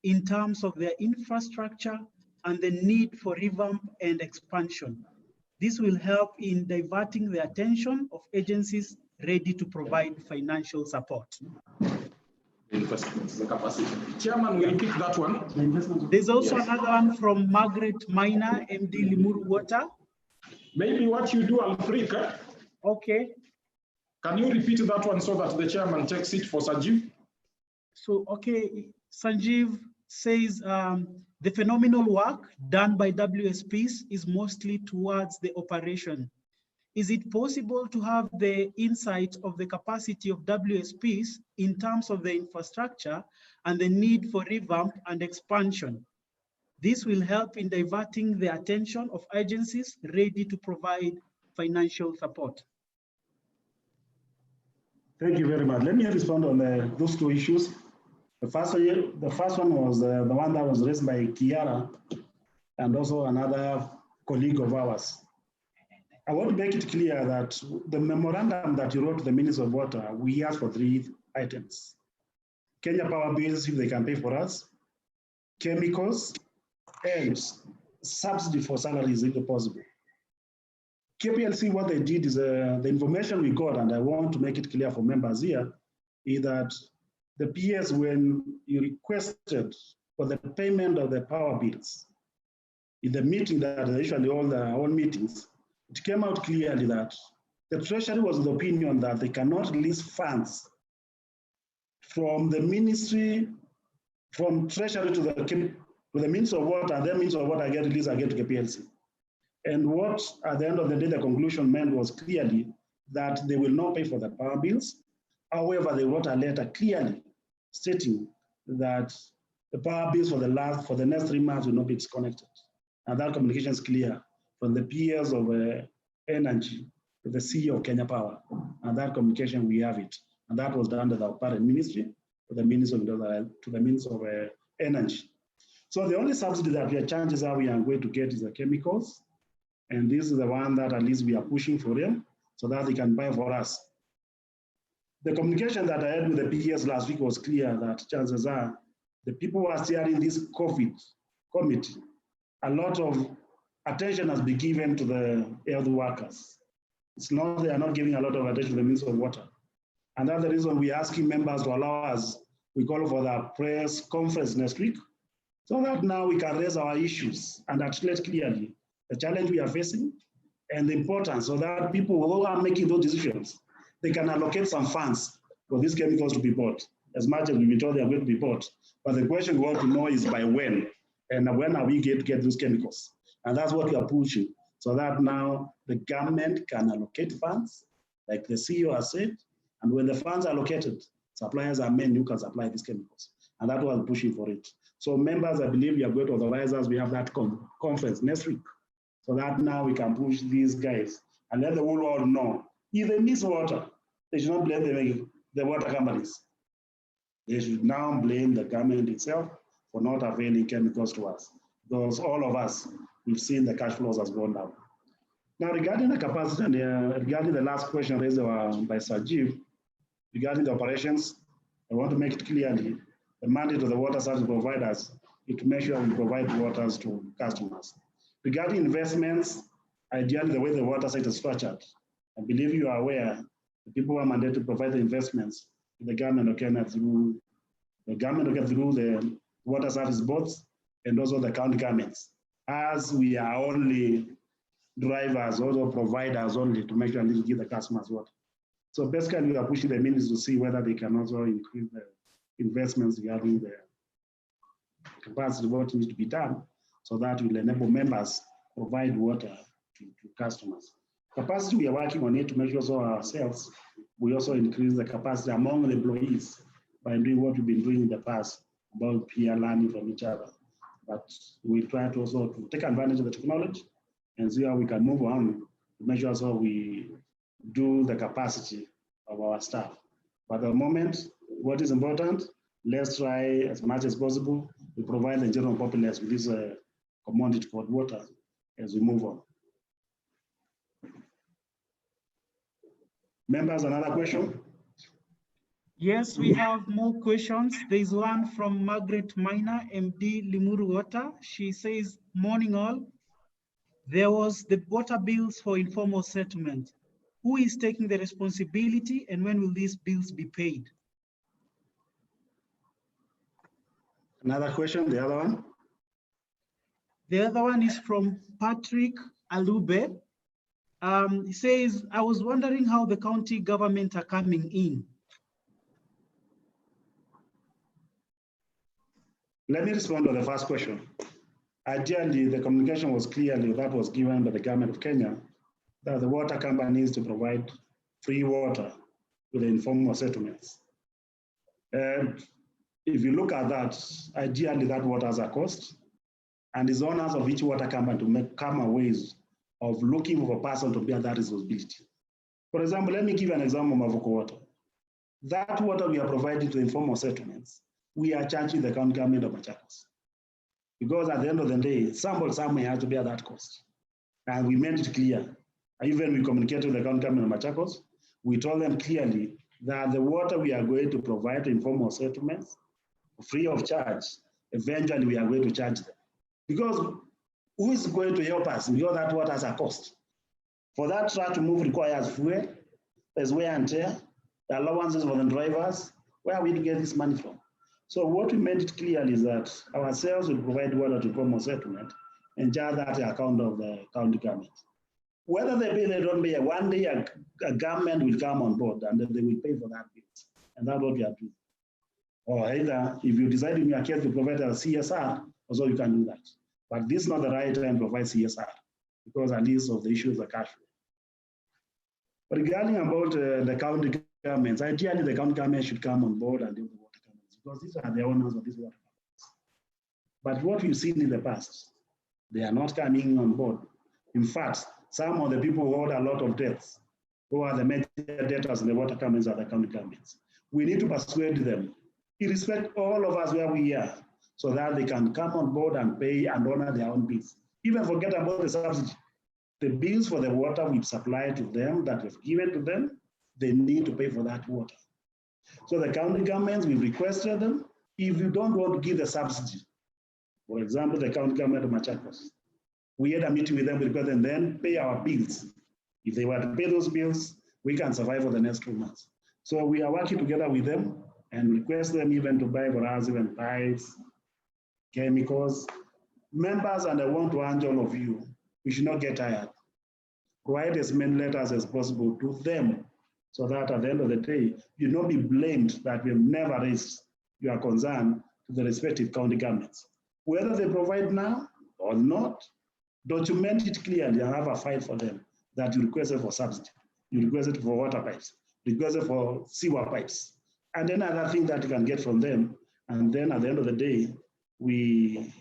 in terms of their infrastructure and the need for revamp and expansion? This will help in diverting the attention of agencies ready to provide financial support. The capacity. Chairman, will pick that one. There's also another one from Margaret Minor, MD Limuru Water. Maybe what you do, Alfrika. Okay. Can you repeat that one so that the chairman takes it for Sanjeev? So, okay, Sanjeev says The phenomenal work done by WSPs is mostly towards the operation. Is it possible to have the insight of the capacity of WSPs in terms of the infrastructure and the need for revamp and expansion? This will help in diverting the attention of agencies ready to provide financial support. Thank you very much. Let me respond on those two issues. The first one was the one that was raised by Kiara and also another colleague of ours. I want to make it clear that the memorandum that you wrote to the Minister of Water, we asked for 3 items. Kenya Power bills, if they can pay for us, chemicals, and subsidy for salaries if possible. KPLC, what they did is the information we got, and I want to make it clear for members here, is that the PS, when you requested for the payment of the power bills, in the meeting that usually all meetings, it came out clearly that the Treasury was of the opinion that they cannot release funds from the ministry, from Treasury to the Minister of Water, and then Minister of Water get released again to KPLC. And what, at the end of the day, the conclusion meant was clearly that they will not pay for the power bills. However, they wrote a letter clearly stating that the power bills for the next 3 months will not be disconnected. And that communication is clear from the peers of energy to the CEO of Kenya Power. And that communication, we have it. And that was done to the parent ministry, to the Minister of Energy. So the only subsidy that we are chances are we are going to get is the chemicals. And this is the one that at least we are pushing for them so that they can buy for us. The communication that I had with the PS last week was clear that chances are the people who are steering this COVID committee, a lot of attention has been given to the health workers. It's not, they are not giving a lot of attention to the Minister of Water. And that's the reason we're asking members to allow us, we call for the press conference next week, so that now we can raise our issues and articulate clearly the challenge we are facing and the importance so that people who are making those decisions, they can allocate some funds for these chemicals to be bought, as much as we've been told they are going to be bought. But the question we want to know is by when, and when are we going to get those chemicals? And that's what we are pushing, so that now the government can allocate funds, like the CEO has said, and when the funds are allocated, suppliers are men who can supply these chemicals. And that's why we're pushing for it. So members, I believe you are going to authorize us, we have that conference next week, so that now we can push these guys and let the whole world know. If they miss water, they should not blame the water companies. They should now blame the government itself for not availing chemicals to us. Because all of us, we've seen the cash flows has gone down. Now, regarding the capacity and regarding the last question raised by Sajiv, regarding the operations, I want to make it clearly, the mandate of the water service providers is to make sure we provide waters to customers. Regarding investments, ideally the way the water sector is structured, I believe you are aware, the people who are mandated to provide the investments to the government of Kenya through the water service boards and also the county governments, as we are only drivers, also providers only to make sure we give the customers water. So basically we are pushing the ministry to see whether they can also increase the investments regarding the capacity what needs to be done so that will enable members provide water to customers. Capacity, we are working on it to make sure so ourselves, we also increase the capacity among the employees by doing what we've been doing in the past about peer learning from each other. But we try to also to take advantage of the technology and see how we can move on to make sure so we do the capacity of our staff. But at the moment, what is important, let's try as much as possible to provide the general populace with this commodity called water as we move on. Members, another question? Yes, we have more questions. There's one from Margaret Minor, MD Limuru Water. She says, morning all. There was the water bills for informal settlement. Who is taking the responsibility and when will these bills be paid? Another question, the other one? The other one is from Patrick Alube. He says, I was wondering how the county government are coming in. Let me respond to the first question. Ideally, the communication was clearly that was given by the government of Kenya that the water companies to provide free water to the informal settlements. And if you look at that, ideally that water has a cost, and it's owners of each water company to come a ways of looking for a person to bear that responsibility. For example, let me give an example of Mavoko water. That water we are providing to informal settlements, we are charging the county government of Machakos. Because at the end of the day, somebody somewhere has to bear that cost. And we made it clear. Even we communicated with the county government of Machakos, we told them clearly that the water we are going to provide to informal settlements, free of charge, eventually we are going to charge them. Because who is going to help us? Because that water has a cost. For that truck to move requires fuel, there's wear and tear, the allowances for the drivers. Where are we to get this money from? So what we made it clear is that ourselves will provide water to informal settlement and charge that account of the county government. Whether they pay, they don't pay, one day a government will come on board and they will pay for that bill. And that's what we are doing. Or either if you decide in your case to provide a CSR, also you can do that. But this is not the right time to provide CSR because at least of the issues of cash flow. But regarding about the county governments, ideally the county government should come on board and deal with the water companies because these are the owners of these water companies. But what we've seen in the past, they are not coming on board. In fact, some of the people who hold a lot of debts, who are the major debtors in the water companies are the county governments. We need to persuade them, irrespective all of us where we are, so that they can come on board and pay and honor their own bills. Even forget about the subsidy. The bills for the water we've supplied to them, that we've given to them, they need to pay for that water. So the county governments, we've requested them, if you don't want to give the subsidy, for example, the county government of Machakos, we had a meeting with them, we requested them then pay our bills. If they were to pay those bills, we can survive for the next 2 months. So we are working together with them and request them even to buy for us even pipes, chemicals. Members, and I want to urge all of you, we should not get tired. Write as many letters as possible to them so that at the end of the day, you not be blamed that we have never raised your concern to the respective county governments. Whether they provide now or not, document it clearly and have a file for them that you requested for subsidy, you requested for water pipes, requested for sewer pipes, and then other thing that you can get from them. And then at the end of the day, we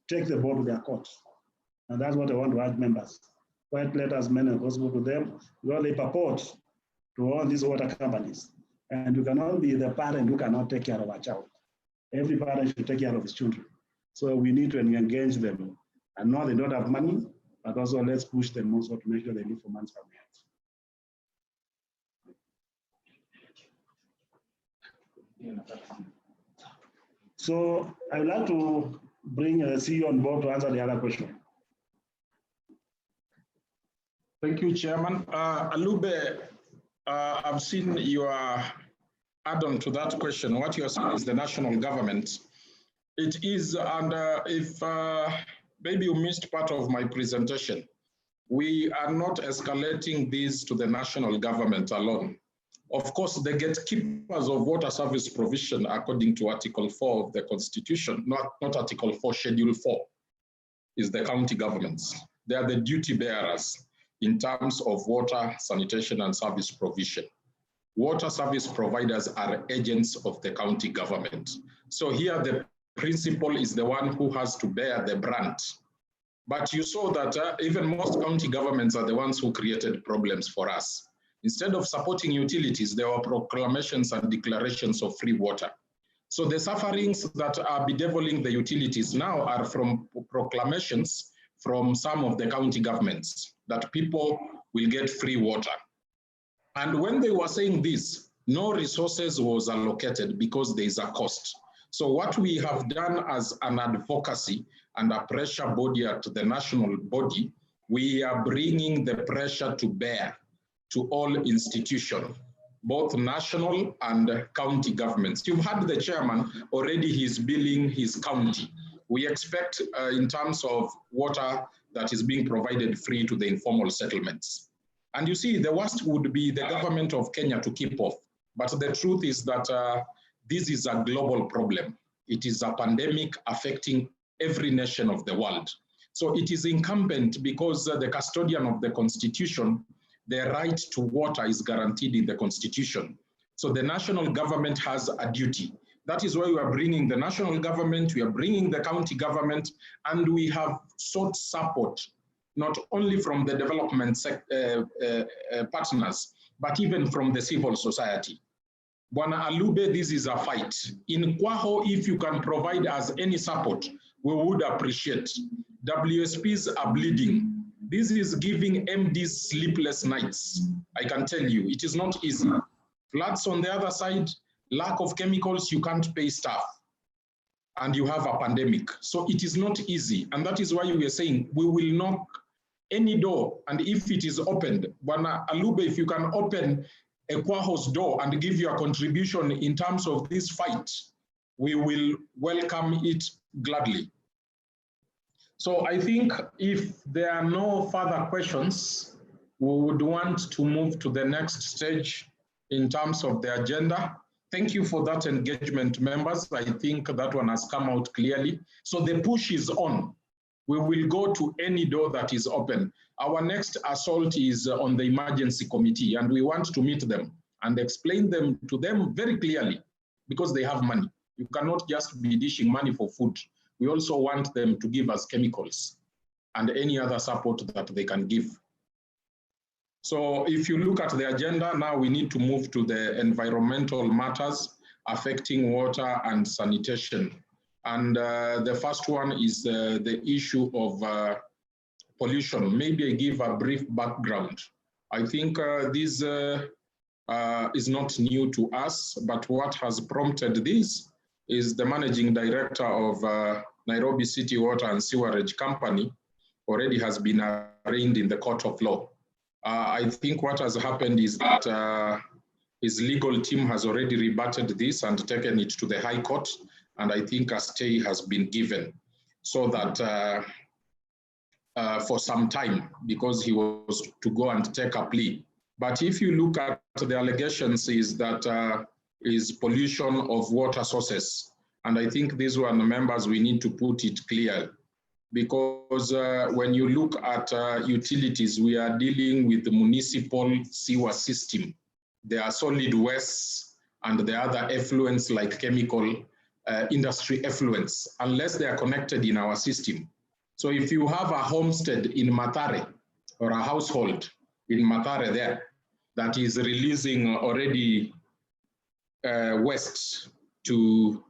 take the ball to their court. And that's what I want to urge members. Write letters as many as possible to them because they purport to own these water companies. And you cannot be the parent who cannot take care of a child. Every parent should take care of his children. So we need to engage them. And now they don't have money, but also let's push them also to make sure they live for months from now. So I would like to bring the CEO on board to answer the other question. Thank you, Chairman. Alube, I've seen your add-on to that question. What you're saying is the national government. It is, and if maybe you missed part of my presentation, we are not escalating these to the national government alone. Of course, the gatekeepers of water service provision, according to Article 4 of the Constitution, not Article 4, Schedule 4, is the county governments. They are the duty bearers in terms of water, sanitation, and service provision. Water service providers are agents of the county government. So here the principal is the one who has to bear the brunt. But you saw that even most county governments are the ones who created problems for us. Instead of supporting utilities, there were proclamations and declarations of free water. So the sufferings that are bedeviling the utilities now are from proclamations from some of the county governments that people will get free water. And when they were saying this, no resources was allocated because there is a cost. So what we have done as an advocacy and a pressure body at the national body, we are bringing the pressure to bear to all institutions, both national and county governments. You've had the chairman, already he's billing his county. We expect in terms of water that is being provided free to the informal settlements. And you see, the worst would be the government of Kenya to keep off. But the truth is that this is a global problem. It is a pandemic affecting every nation of the world. So it is incumbent, because the custodian of the Constitution, the right to water is guaranteed in the Constitution. So the national government has a duty. That is why we are bringing the national government, we are bringing the county government, and we have sought support, not only from the development partners, but even from the civil society. Bwana Alube, this is a fight. In Kwaho, if you can provide us any support, we would appreciate. WSPs are bleeding. This is giving MDs sleepless nights. I can tell you, it is not easy. Floods on the other side, lack of chemicals, you can't pay staff, and you have a pandemic. So it is not easy. And that is why we are saying we will knock any door, and if it is opened, Bwana Alube, if you can open Ekwaho's door and give your contribution in terms of this fight, we will welcome it gladly. So I think if there are no further questions, we would want to move to the next stage in terms of the agenda. Thank you for that engagement, members. I think that one has come out clearly. So the push is on. We will go to any door that is open. Our next assault is on the emergency committee, and we want to meet them and explain them to them very clearly, because they have money. You cannot just be dishing money for food. We also want them to give us chemicals and any other support that they can give. So if you look at the agenda, now we need to move to the environmental matters affecting water and sanitation. And the first one is the issue of pollution. Maybe I give a brief background. I think this is not new to us, but what has prompted this is the managing director of Nairobi City Water and Sewerage Company already has been arraigned in the court of law. I think what has happened is that his legal team has already rebutted this and taken it to the High Court, and I think a stay has been given so that for some time, because he was to go and take a plea. But if you look at the allegations, is that is pollution of water sources. And I think these one, members, we need to put it clear, because when you look at utilities, we are dealing with the municipal sewer system. There are solid wastes and the other effluents like chemical industry effluents, unless they are connected in our system. So if you have a homestead in Mathare or a household in Mathare there that is releasing already waste to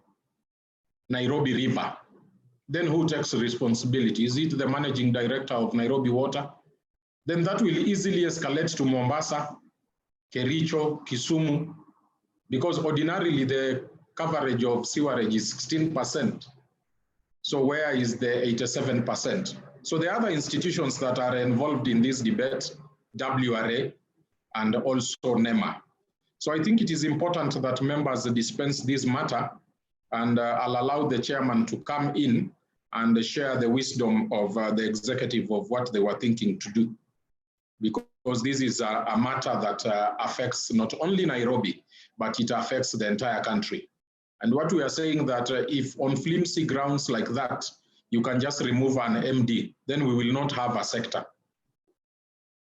Nairobi River, then who takes responsibility? Is it the managing director of Nairobi Water? Then that will easily escalate to Mombasa, Kericho, Kisumu, because ordinarily the coverage of sewerage is 16%. So where is the 87%? So the other institutions that are involved in this debate, WRA and also NEMA. So I think it is important that members dispense this matter, and I'll allow the chairman to come in and share the wisdom of the executive of what they were thinking to do. Because this is a matter that affects not only Nairobi, but it affects the entire country. And what we are saying that if on flimsy grounds like that, you can just remove an MD, then we will not have a sector.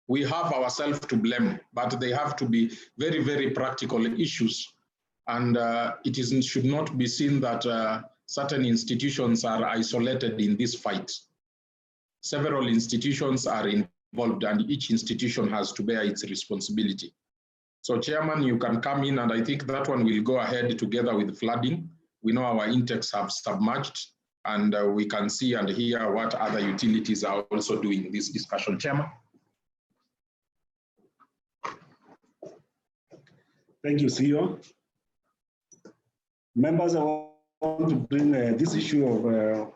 We have ourselves to blame, but they have to be very, very practical issues. And it should not be seen that certain institutions are isolated in this fight. Several institutions are involved, and each institution has to bear its responsibility. So Chairman, you can come in, and I think that one will go ahead together with flooding. We know our intakes have submerged, and we can see and hear what other utilities are also doing this discussion. Chairman. Thank you, CEO. Members, I want to bring this issue of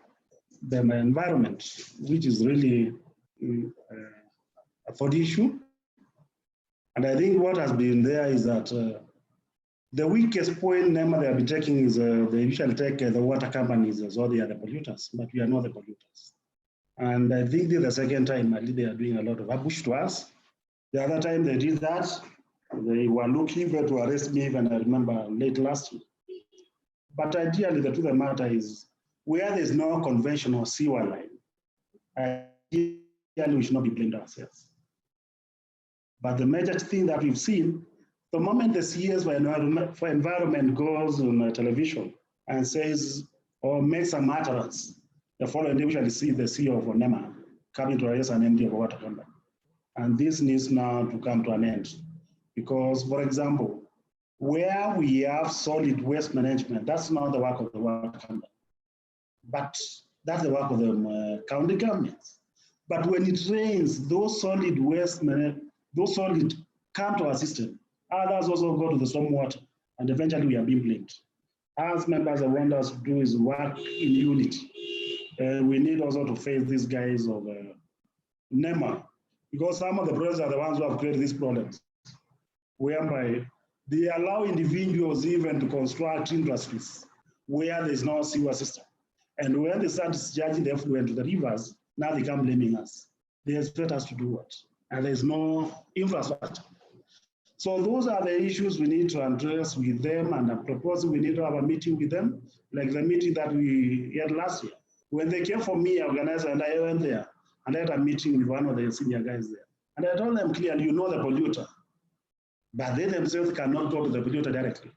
the environment, which is really for the issue. And I think what has been there is that the weakest point NEMA they have been taking is they usually take the water companies as though they are the polluters, but we are not the polluters. And I think this is the second time they are doing a lot of ambush to us. The other time they did that, they were looking to arrest me, even I remember late last year. But ideally, the truth of the matter is where there's no conventional sewer line, we should not be blamed ourselves. But the major thing that we've seen, the moment the CS for environment goes on television and says, or makes some utterance, the following day we shall see the CEO of NEMA coming to raise an MD of a water company. And this needs now to come to an end. Because, for example, where we have solid waste management, that's not the work of the water company, but that's the work of the county governments. But when it rains, those solid waste, those solid come to our system. Others also go to the stormwater, and eventually we are being blamed. As members, I want us to do is work in unity. We need also to face these guys of NEMA, because some of the projects are the ones who have created these problems, whereby they allow individuals even to construct industries where there's no sewer system. And when they start discharging the effluent to the rivers, now they come blaming us. They expect us to do what? And there's no infrastructure. So those are the issues we need to address with them, and I'm proposing we need to have a meeting with them, like the meeting that we had last year. When they came for me, organizer, and I went there, and I had a meeting with one of the senior guys there. And I told them clearly, you know the polluter, but they themselves cannot go to the polluter directly.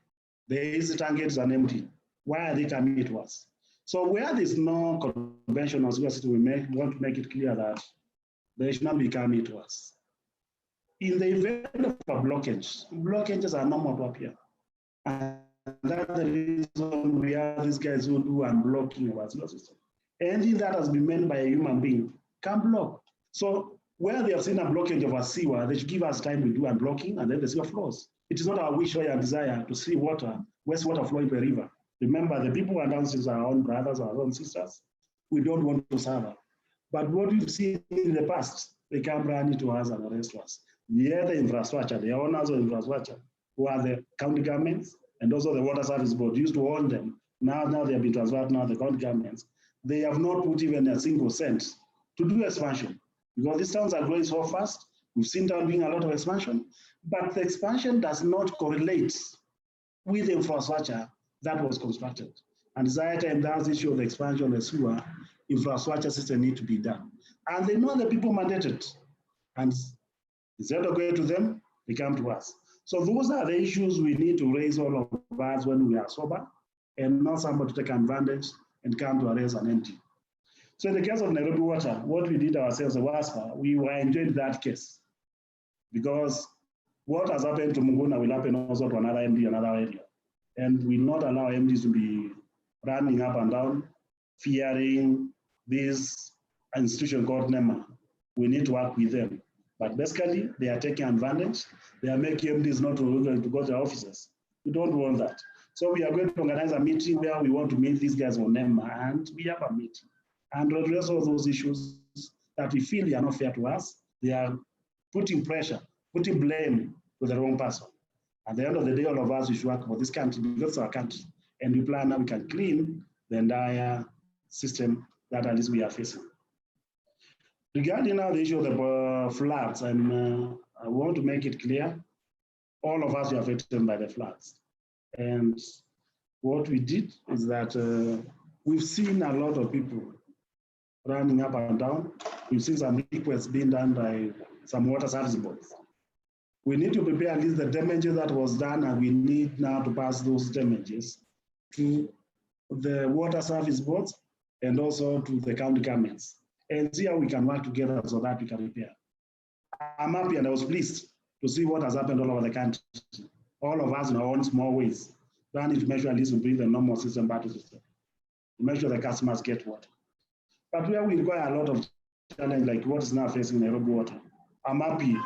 The easy targets are empty. Why are they coming to us? So where there's no conventional sewer system, we want to make it clear that they should not be coming to us. In the event of a blockage, blockages are normal to appear. And that's the reason we have these guys who do unblocking of our sewer system. Anything that has been made by a human being can block. So where they have seen a blockage of a sewer, they should give us time to do unblocking, and then the sewer flows. It is not our wish or our desire to see wastewater flowing to a river. Remember, the people who are downstairs are our own brothers, our own sisters. We don't want to suffer. But what we've seen in the past, they come running to us and arrest us. Yeah, the infrastructure, the owners of infrastructure, who are the county governments and also the water service board, used to own them. Now they have been transferred now the county governments. They have not put even a single cent to do expansion, because these towns are growing so fast. We've seen them doing a lot of expansion, but the expansion does not correlate with the infrastructure that was constructed. And it's high time that's the issue of the expansion of the sewer infrastructure system need to be done. And they know the people mandated. And instead of going to them, they come to us. So those are the issues we need to raise all of us when we are sober, and not somebody to take advantage and come to arrest an empty. So in the case of Nairobi Water, what we did ourselves at Waspa, we were enjoying that case, because what has happened to Munguna will happen also to another MD, another area. And we will not allow MDs to be running up and down, fearing this institution called NEMA. We need to work with them. But basically, they are taking advantage. They are making MDs not to go to their offices. We don't want that. So we are going to organize a meeting where we want to meet these guys on NEMA, and we have a meeting and address all those issues that we feel are not fair to us. They are putting pressure, putting blame to the wrong person. At the end of the day, all of us, we should work for this country because it's our country. And we plan how we can clean the entire system that at least we are facing. Regarding now the issue of the floods, I want to make it clear, all of us were affected by the floods. And what we did is that we've seen a lot of people running up and down. We've seen some requests being done by some water service boards. We need to prepare at least the damages that was done, and we need now to pass those damages to the water service boards and also to the county governments, and see how we can work together so that we can repair. I'm happy and I was pleased to see what has happened all over the country. All of us in our own small ways, trying to make sure at least we bring the normal system back to system, to make sure the customers get water. But where we require a lot of challenge, like what is now facing Nairobi Water, I'm happy.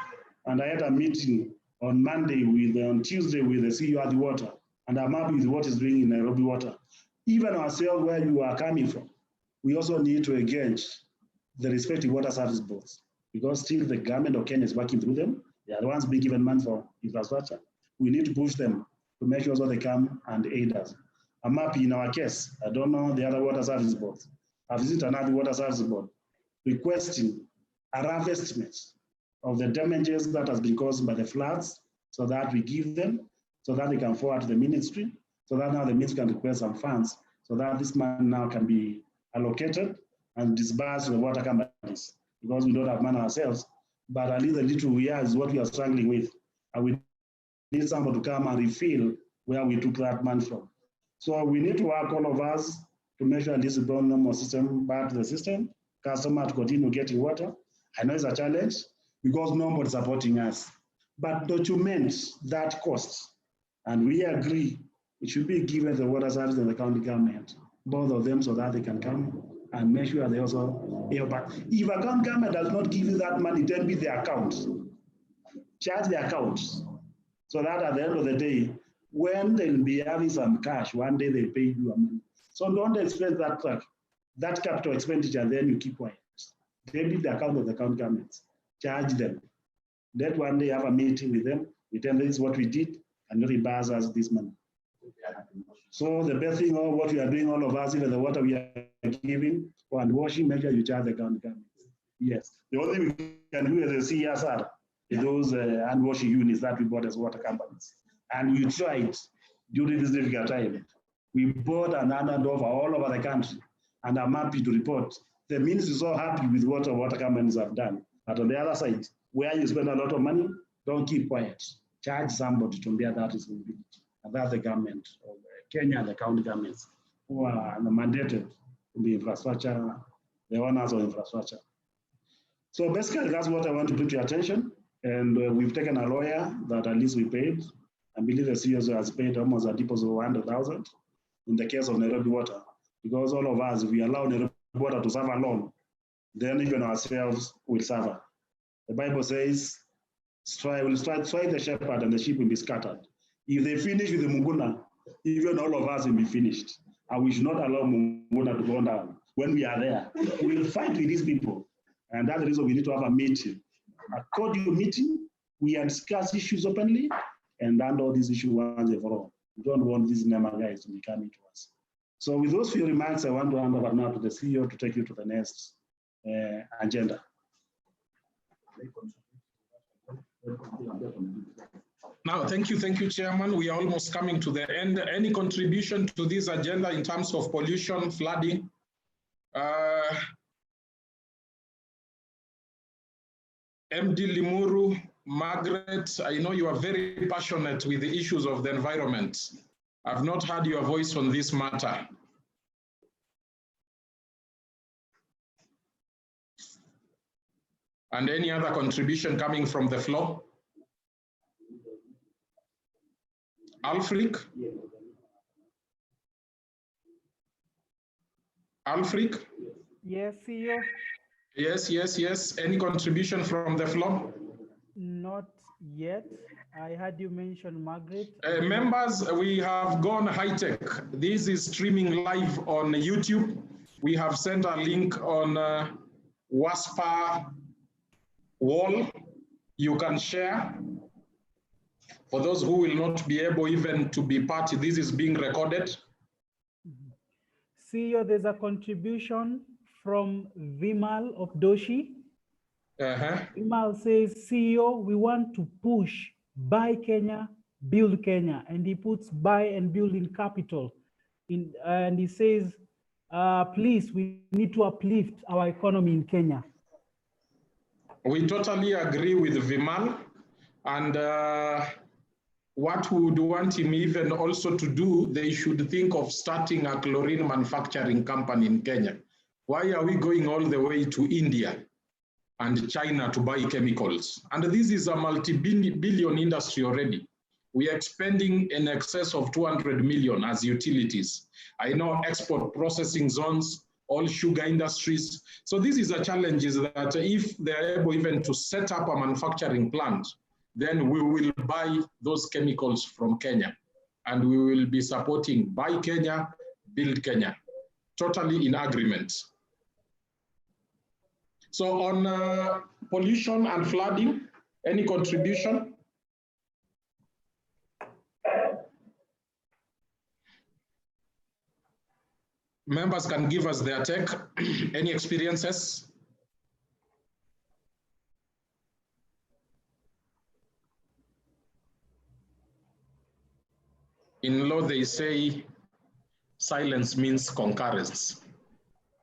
And I had a meeting on Monday on Tuesday with the CEO of the water, and I'm happy with what is doing in Nairobi Water. Even ourselves, where you are coming from, we also need to engage the respective water service boards, because still the government of Kenya is working through them. They are the ones being given money for infrastructure. We need to push them to make sure that they come and aid us. I'm happy in our case. I don't know the other water service boards. I've visited another water service board requesting a rough estimate of the damages that has been caused by the floods, so that we give them, so that they can forward to the ministry, so that now the ministry can request some funds so that this money now can be allocated and disbursed to the water companies, because we don't have money ourselves, but at least the little we have is what we are struggling with. And we need somebody to come and refill where we took that money from. So we need to work, all of us, to make sure this is brought normal system back to the system, customer to continue getting water. I know it's a challenge because nobody's supporting us, but document that cost. And we agree it should be given the water service and the county government, both of them, so that they can come and make sure they also pay back. If a county government does not give you that money, then be the account, charge the accounts, so that at the end of the day, when they'll be having some cash, one day they pay you money. So don't expect that capital expenditure, and then you keep quiet. Debit the account of the county governments, charge them. Let one day have a meeting with them, we tell them this is what we did, and you reimburse us this money. So the best thing of what we are doing, all of us, even the water we are giving for hand washing, make sure you charge the county government. Yes, the only thing we can do as a CSR is those hand washing units that we bought as water companies. And we tried during this difficult time. We bought and handed over all over the country. And I'm happy to report the ministry is so happy with what our water companies have done. But on the other side, where you spend a lot of money, don't keep quiet. Charge somebody to bear that responsibility. And that's the government of Kenya and the county governments who are mandated to be infrastructure, the owners of infrastructure. So basically, that's what I want to bring to your attention. And we've taken a lawyer that at least we paid. I believe the CSO has paid almost a deposit of 100,000 in the case of Nairobi Water, because all of us, if we allow Nairobi Water to suffer alone, then even ourselves will suffer. The Bible says, strike the shepherd and the sheep will be scattered. If they finish with the Munguna, even all of us will be finished. And we should not allow Munguna to go down. When we are there, we will fight with these people. And that's the reason we need to have a meeting. A cordial meeting, we discuss issues openly, and handle these issues once and for all. We don't want these NEMA guys to be coming to us. So with those few remarks, I want to hand over now to the CEO to take you to the next agenda. Now, thank you, Chairman. We are almost coming to the end. Any contribution to this agenda in terms of pollution, flooding? MD Limuru, Margaret, I know you are very passionate with the issues of the environment. I've not heard your voice on this matter. And any other contribution coming from the floor? Alfric? Alfric? Yes, CEO. Yes. Any contribution from the floor? Not yet. I heard you mention Margaret. Members, we have gone high-tech. This is streaming live on YouTube. We have sent a link on Waspa wall. You can share. For those who will not be able even to be part, this is being recorded. CEO, there's a contribution from Vimal of Doshi. Vimal says, CEO, we want to push buy Kenya, build Kenya. And he puts buy and build in capital. And he says, please, we need to uplift our economy in Kenya. We totally agree with Vimal. And what we would want him even also to do, they should think of starting a chlorine manufacturing company in Kenya. Why are we going all the way to India and China to buy chemicals? And this is a multi-billion industry already. We are expending in excess of 200 million as utilities. I know export processing zones, all sugar industries. So this is a challenge is that if they're able even to set up a manufacturing plant, then we will buy those chemicals from Kenya. And we will be supporting buy Kenya, build Kenya. Totally in agreement. So on pollution and flooding, any contribution? Members can give us their take. Any experiences? In law, they say, silence means concurrence.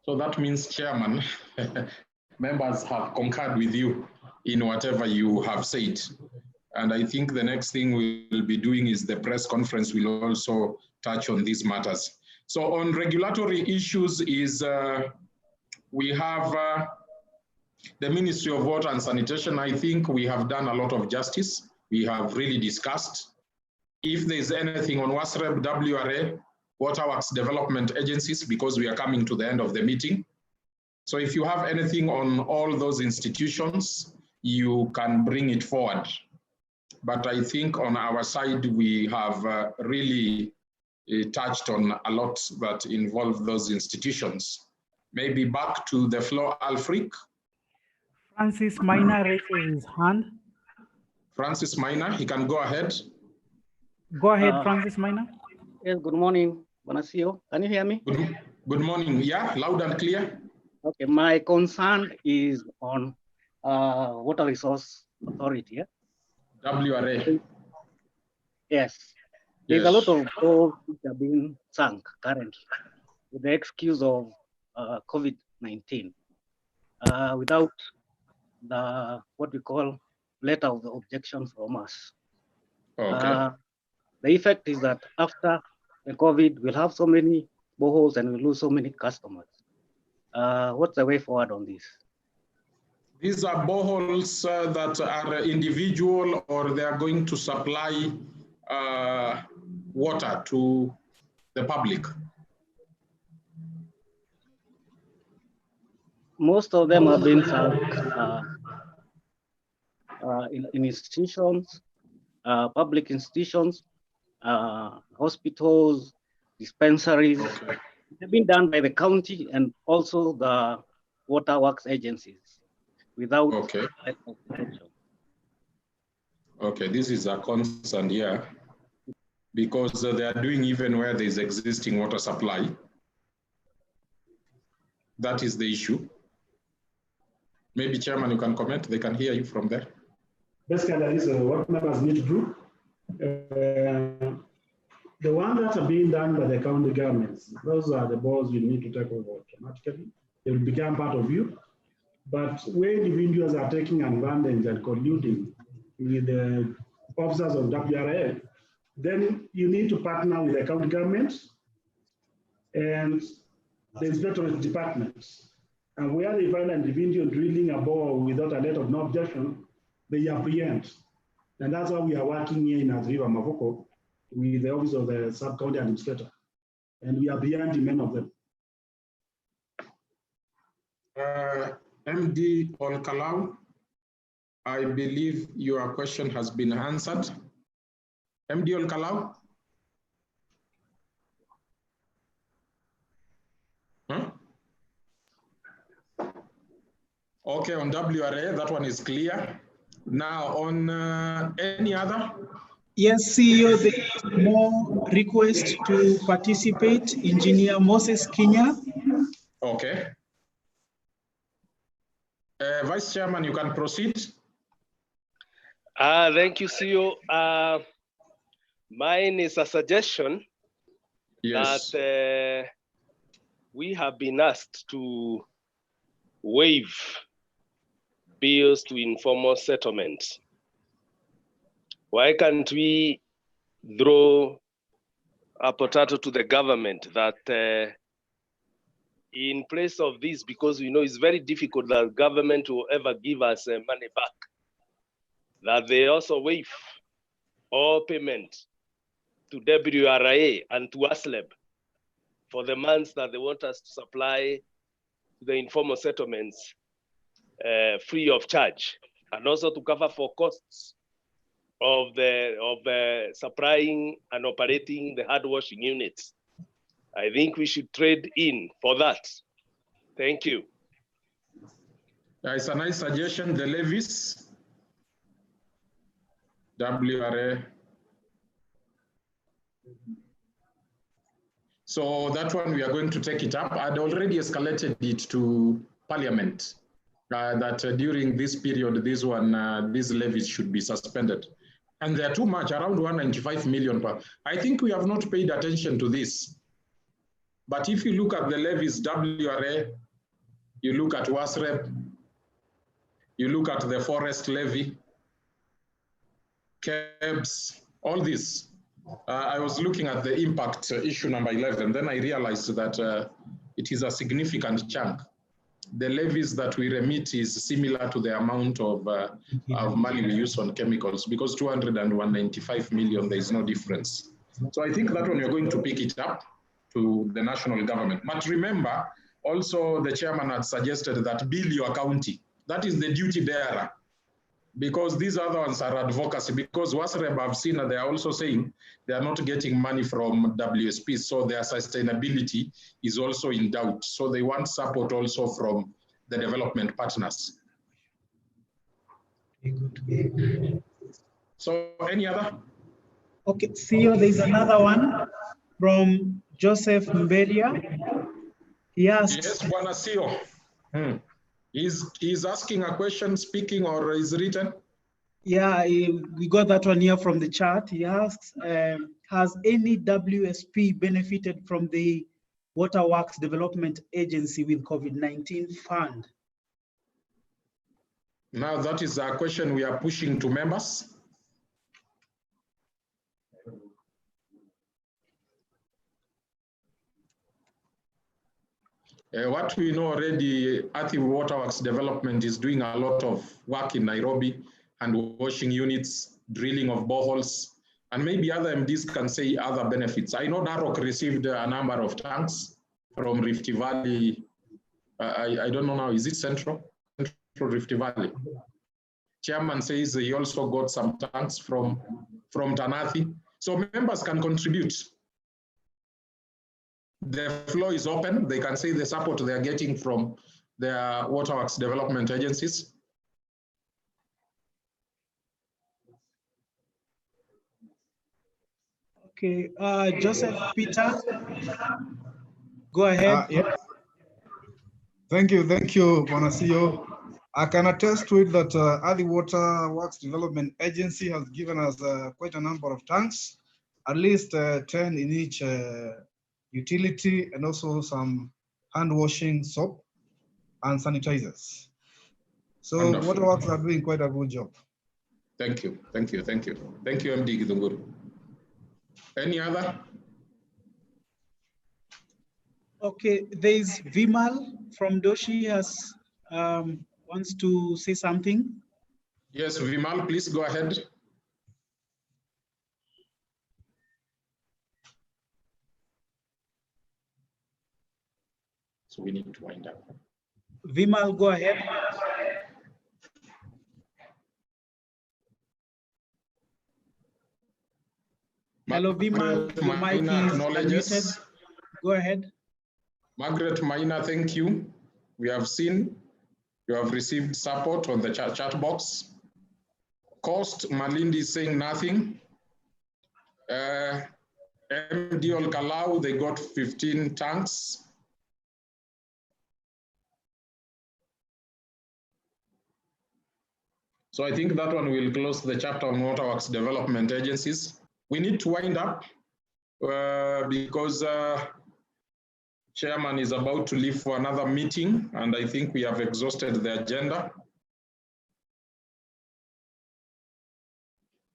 So that means, Chairman, members have concurred with you in whatever you have said. And I think the next thing we'll be doing is the press conference will also touch on these matters. So on regulatory issues is we have the Ministry of Water and Sanitation. I think we have done a lot of justice. We have really discussed. If there's anything on WASREB, WRA, Waterworks Development Agencies, because we are coming to the end of the meeting. So if you have anything on all those institutions, you can bring it forward. But I think on our side, we have really touched on a lot that involve those institutions. Maybe back to the floor, Alfric. Francis Minor raises his hand. Francis Minor, he can go ahead. Go ahead, Francis Minor. Yes, good morning, Bonasio. Can you hear me? Good morning, yeah, loud and clear. Okay, my concern is on Water Resource Authority. Yeah? WRA. Yes, there's a lot of boats which are being sunk currently with the excuse of COVID-19 without the, what we call, letter of the objection from us. Okay. The effect is that after the COVID, we'll have so many boreholes and we'll lose so many customers. What's the way forward on this? These are boreholes that are individual, or they are going to supply water to the public? Most of them have been sunk in institutions, public institutions, hospitals, dispensaries. Okay. They've been done by the county and also the waterworks agencies without protection. Okay, this is a concern here because they are doing even where there is existing water supply. That is the issue. Maybe Chairman, you can comment. They can hear you from there. Basically, that is what members need to do. The ones that are being done by the county governments, those are the balls you need to take over automatically. They will become part of you. But where individuals are taking advantage and colluding with the officers of WRA, then you need to partner with the county government and the inspectorate departments. And where they find an individual drilling a bore without a letter of no objection, they apprehend. And that's how we are working here in River Mavoko with the office of the sub-county administrator. And we apprehend many of them. MD Olkalau, I believe your question has been answered. MD Olkalau? Huh? Okay, on WRA, that one is clear. Now on any other? Yes, CEO, there is more request to participate. Engineer Moses Kinya. Okay. Vice Chairman, you can proceed. Thank you, CEO. Mine is a suggestion that we have been asked to waive bills to informal settlements. Why can't we throw a potato to the government that in place of this, because we know it's very difficult that government will ever give us money back, that they also waive all payment to WRA and to ASLEB for the months that they want us to supply the informal settlements free of charge, and also to cover for costs of the supplying and operating the hard washing units. I think we should trade in for that. Thank you. It's a nice suggestion. The levies, WRA. So that one, we are going to take it up. I'd already escalated it to Parliament that during this period, these levies should be suspended. And they are too much, around 195 million. I think we have not paid attention to this. But if you look at the levies, WRA, you look at WASREP, you look at the forest levy, KEBS, all this. I was looking at the impact issue number 11, then I realized that it is a significant chunk. The levies that we remit is similar to the amount of money we use on chemicals, because 295 million, there is no difference. So I think that one you're going to pick it up to the national government. But remember, also the chairman had suggested that bill your county. That is the duty bearer, because these other ones are advocacy, because WASREB I've seen that they are also saying they are not getting money from WSP, so their sustainability is also in doubt. So they want support also from the development partners. So any other? Okay, CEO, there's another one from Joseph Mbelia. He asks, yes, Bwana CEO. He's asking a question, speaking, or is written? Yeah, we got that one here from the chat. He asks, has any WSP benefited from the Waterworks Development Agency with COVID-19 fund? Now that is a question we are pushing to members. What we know already, Athi Waterworks Development is doing a lot of work in Nairobi, and washing units, drilling of boreholes, and maybe other MDs can say other benefits. I know Narok received a number of tanks from Rift Valley. I don't know now, is it Central Rift Valley? Chairman says he also got some tanks from Tanathi. So members can contribute. The floor is open. They can say the support they are getting from their waterworks development agencies. Okay, Joseph Peter, go ahead. Yeah. Thank you, Bwana CEO. I can attest to it that Athi Waterworks Development Agency has given us quite a number of tanks, at least 10 in each utility, and also some hand washing soap and sanitizers. So Wonderful. Waterworks are doing quite a good job. Thank you, thank you, thank you. Thank you, MD Githunguri. Any other? Okay, there's Vimal from Doshi has wants to say something. Yes, Vimal, please go ahead. So we need to wind up. Vimal, go ahead. Hello, Vimal, your mic is unmuted. Go ahead. Margaret Maina, thank you. We have seen you have received support on the chat box. Cost, Malindi is saying nothing. MD Olkalau, they got 15 tanks. So I think that one will close the chapter on waterworks development agencies. We need to wind up because Chairman is about to leave for another meeting, and I think we have exhausted the agenda.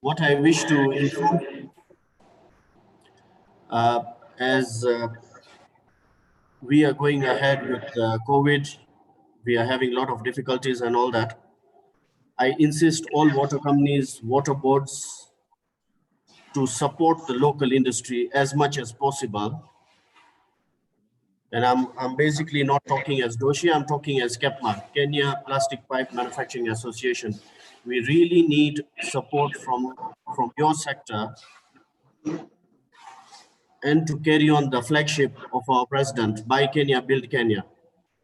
What I wish to inform, as we are going ahead with COVID, we are having a lot of difficulties and all that. I insist all water companies, water boards to support the local industry as much as possible. And I'm basically not talking as Doshi, I'm talking as KEPMA, Kenya Plastic Pipe Manufacturing Association. We really need support from your sector and to carry on the flagship of our president, Buy Kenya, Build Kenya.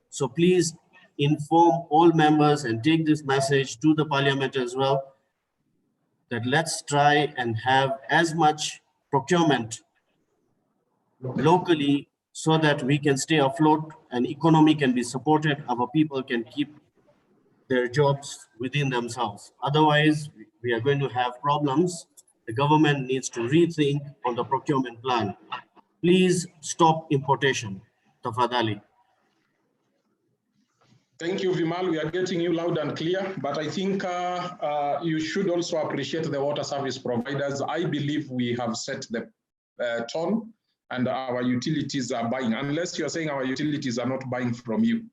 So please inform all members and take this message to the parliament as well, that let's try and have as much procurement locally so that we can stay afloat and economy can be supported, our people can keep their jobs within themselves. Otherwise, we are going to have problems. The government needs to rethink on the procurement plan. please stop importation. Tafadhali. Thank you, Vimal. We are getting you loud and clear, but I think you should also appreciate the water service providers. I believe we have set the tone and our utilities are buying, unless you're saying our utilities are not buying from you.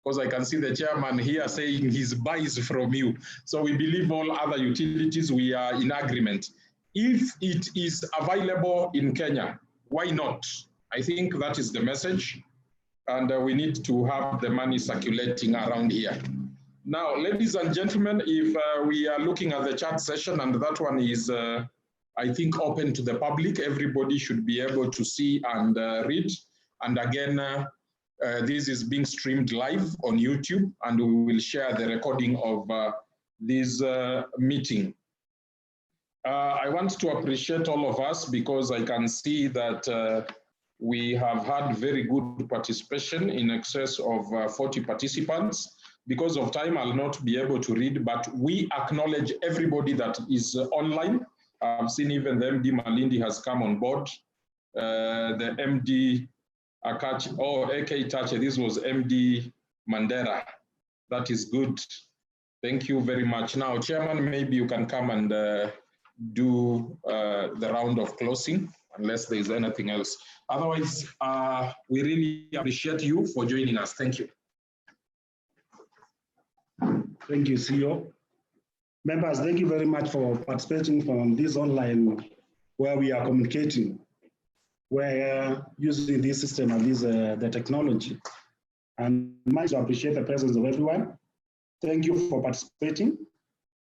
Because I can see the chairman here saying he buys from you. So we believe all other utilities, we are in agreement. If it is available in Kenya, why not? I think that is the message. And we need to have the money circulating around here. Now, ladies and gentlemen, if we are looking at the chat session, and that one is, I think, open to the public, everybody should be able to see and read. And again, this is being streamed live on YouTube, and we will share the recording of this meeting. I want to appreciate all of us because I can see that we have had very good participation in excess of 40 participants. Because of time, I'll not be able to read, but we acknowledge everybody that is online. I've seen even the MD Malindi has come on board. The MD Akachi, AK Tache, this was MD Mandera. That is good. Thank you very much. Now, Chairman, maybe you can come and do the round of closing, unless there is anything else. Otherwise, we really appreciate you for joining us. Thank you. Thank you, CEO. Members, thank you very much for participating from this online where we are communicating. We're using this system and this, the technology. And much to appreciate the presence of everyone. Thank you for participating.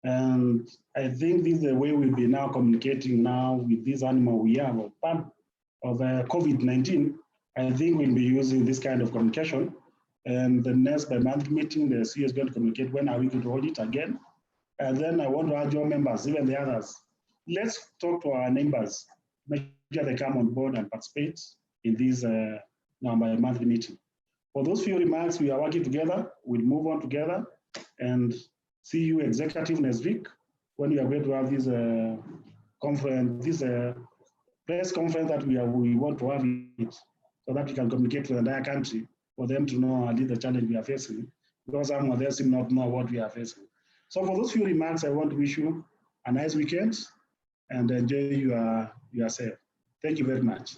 And I think this is the way we'll be now communicating now with this animal we have of COVID-19. I think we'll be using this kind of communication. And the next bi-monthly meeting, the CEO is going to communicate when are we going to hold it again. And then I want to urge your members, even the others, let's talk to our neighbors, make sure they come on board and participate in this now bi-monthly meeting. For those few remarks, we are working together. We'll move on together and see you executive next week when we are going to have this conference, this press conference that we want to have it so that we can communicate to the entire country for them to know at least the challenge we are facing, because some of them seem not know what we are facing. So for those few remarks, I want to wish you a nice weekend and enjoy yourself. Thank you very much.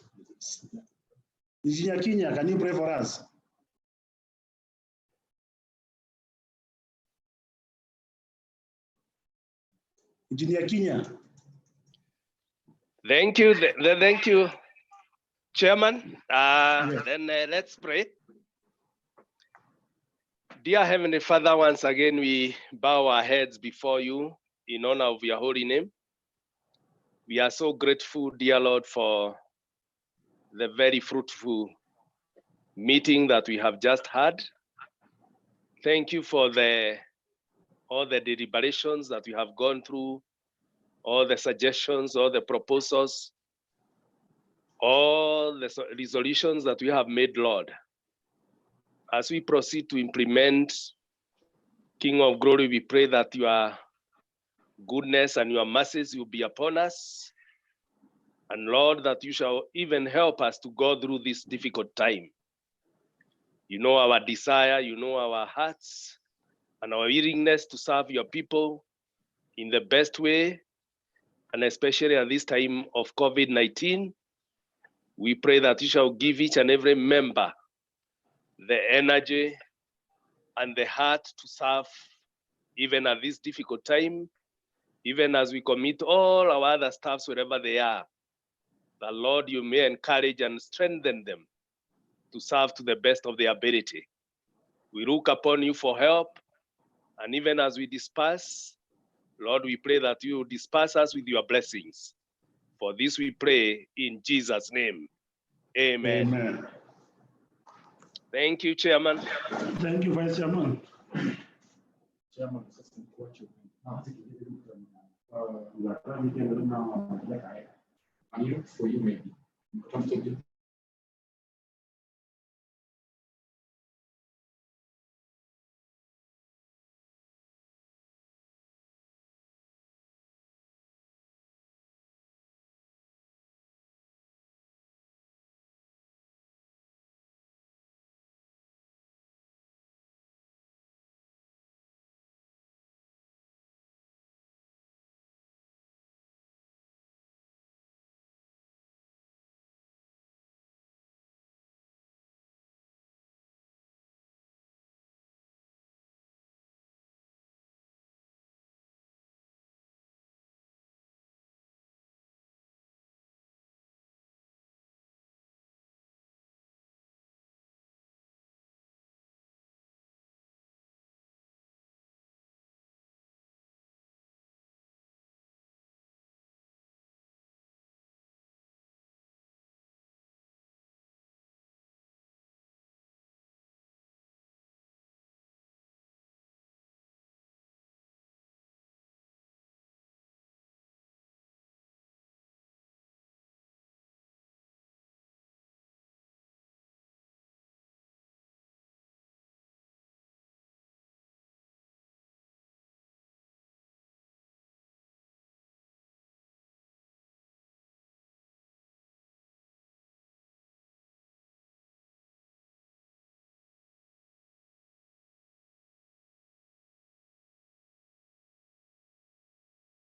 Engineer Kinya, can you pray for us? Engineer Kinya. Thank you, Chairman. Then let's pray. Dear Heavenly Father, once again, we bow our heads before you in honor of your holy name. We are so grateful, dear Lord, for the very fruitful meeting that we have just had. Thank you for all the deliberations that we have gone through, all the suggestions, all the proposals, all the resolutions that we have made, Lord. As we proceed to implement, King of Glory, we pray that your goodness and your mercies will be upon us. And Lord, that you shall even help us to go through this difficult time. You know our desire, you know our hearts, and our willingness to serve your people in the best way, and especially at this time of COVID-19. We pray that you shall give each and every member the energy and the heart to serve even at this difficult time, even as we commit all our other staffs wherever they are. The Lord, you may encourage and strengthen them to serve to the best of their ability. We look upon you for help, and even as we disperse, Lord, we pray that you disperse us with your blessings. For this we pray in Jesus' name. Amen. Amen. Thank you, Chairman. Thank you, Vice Chairman. Chairman, I look for you maybe.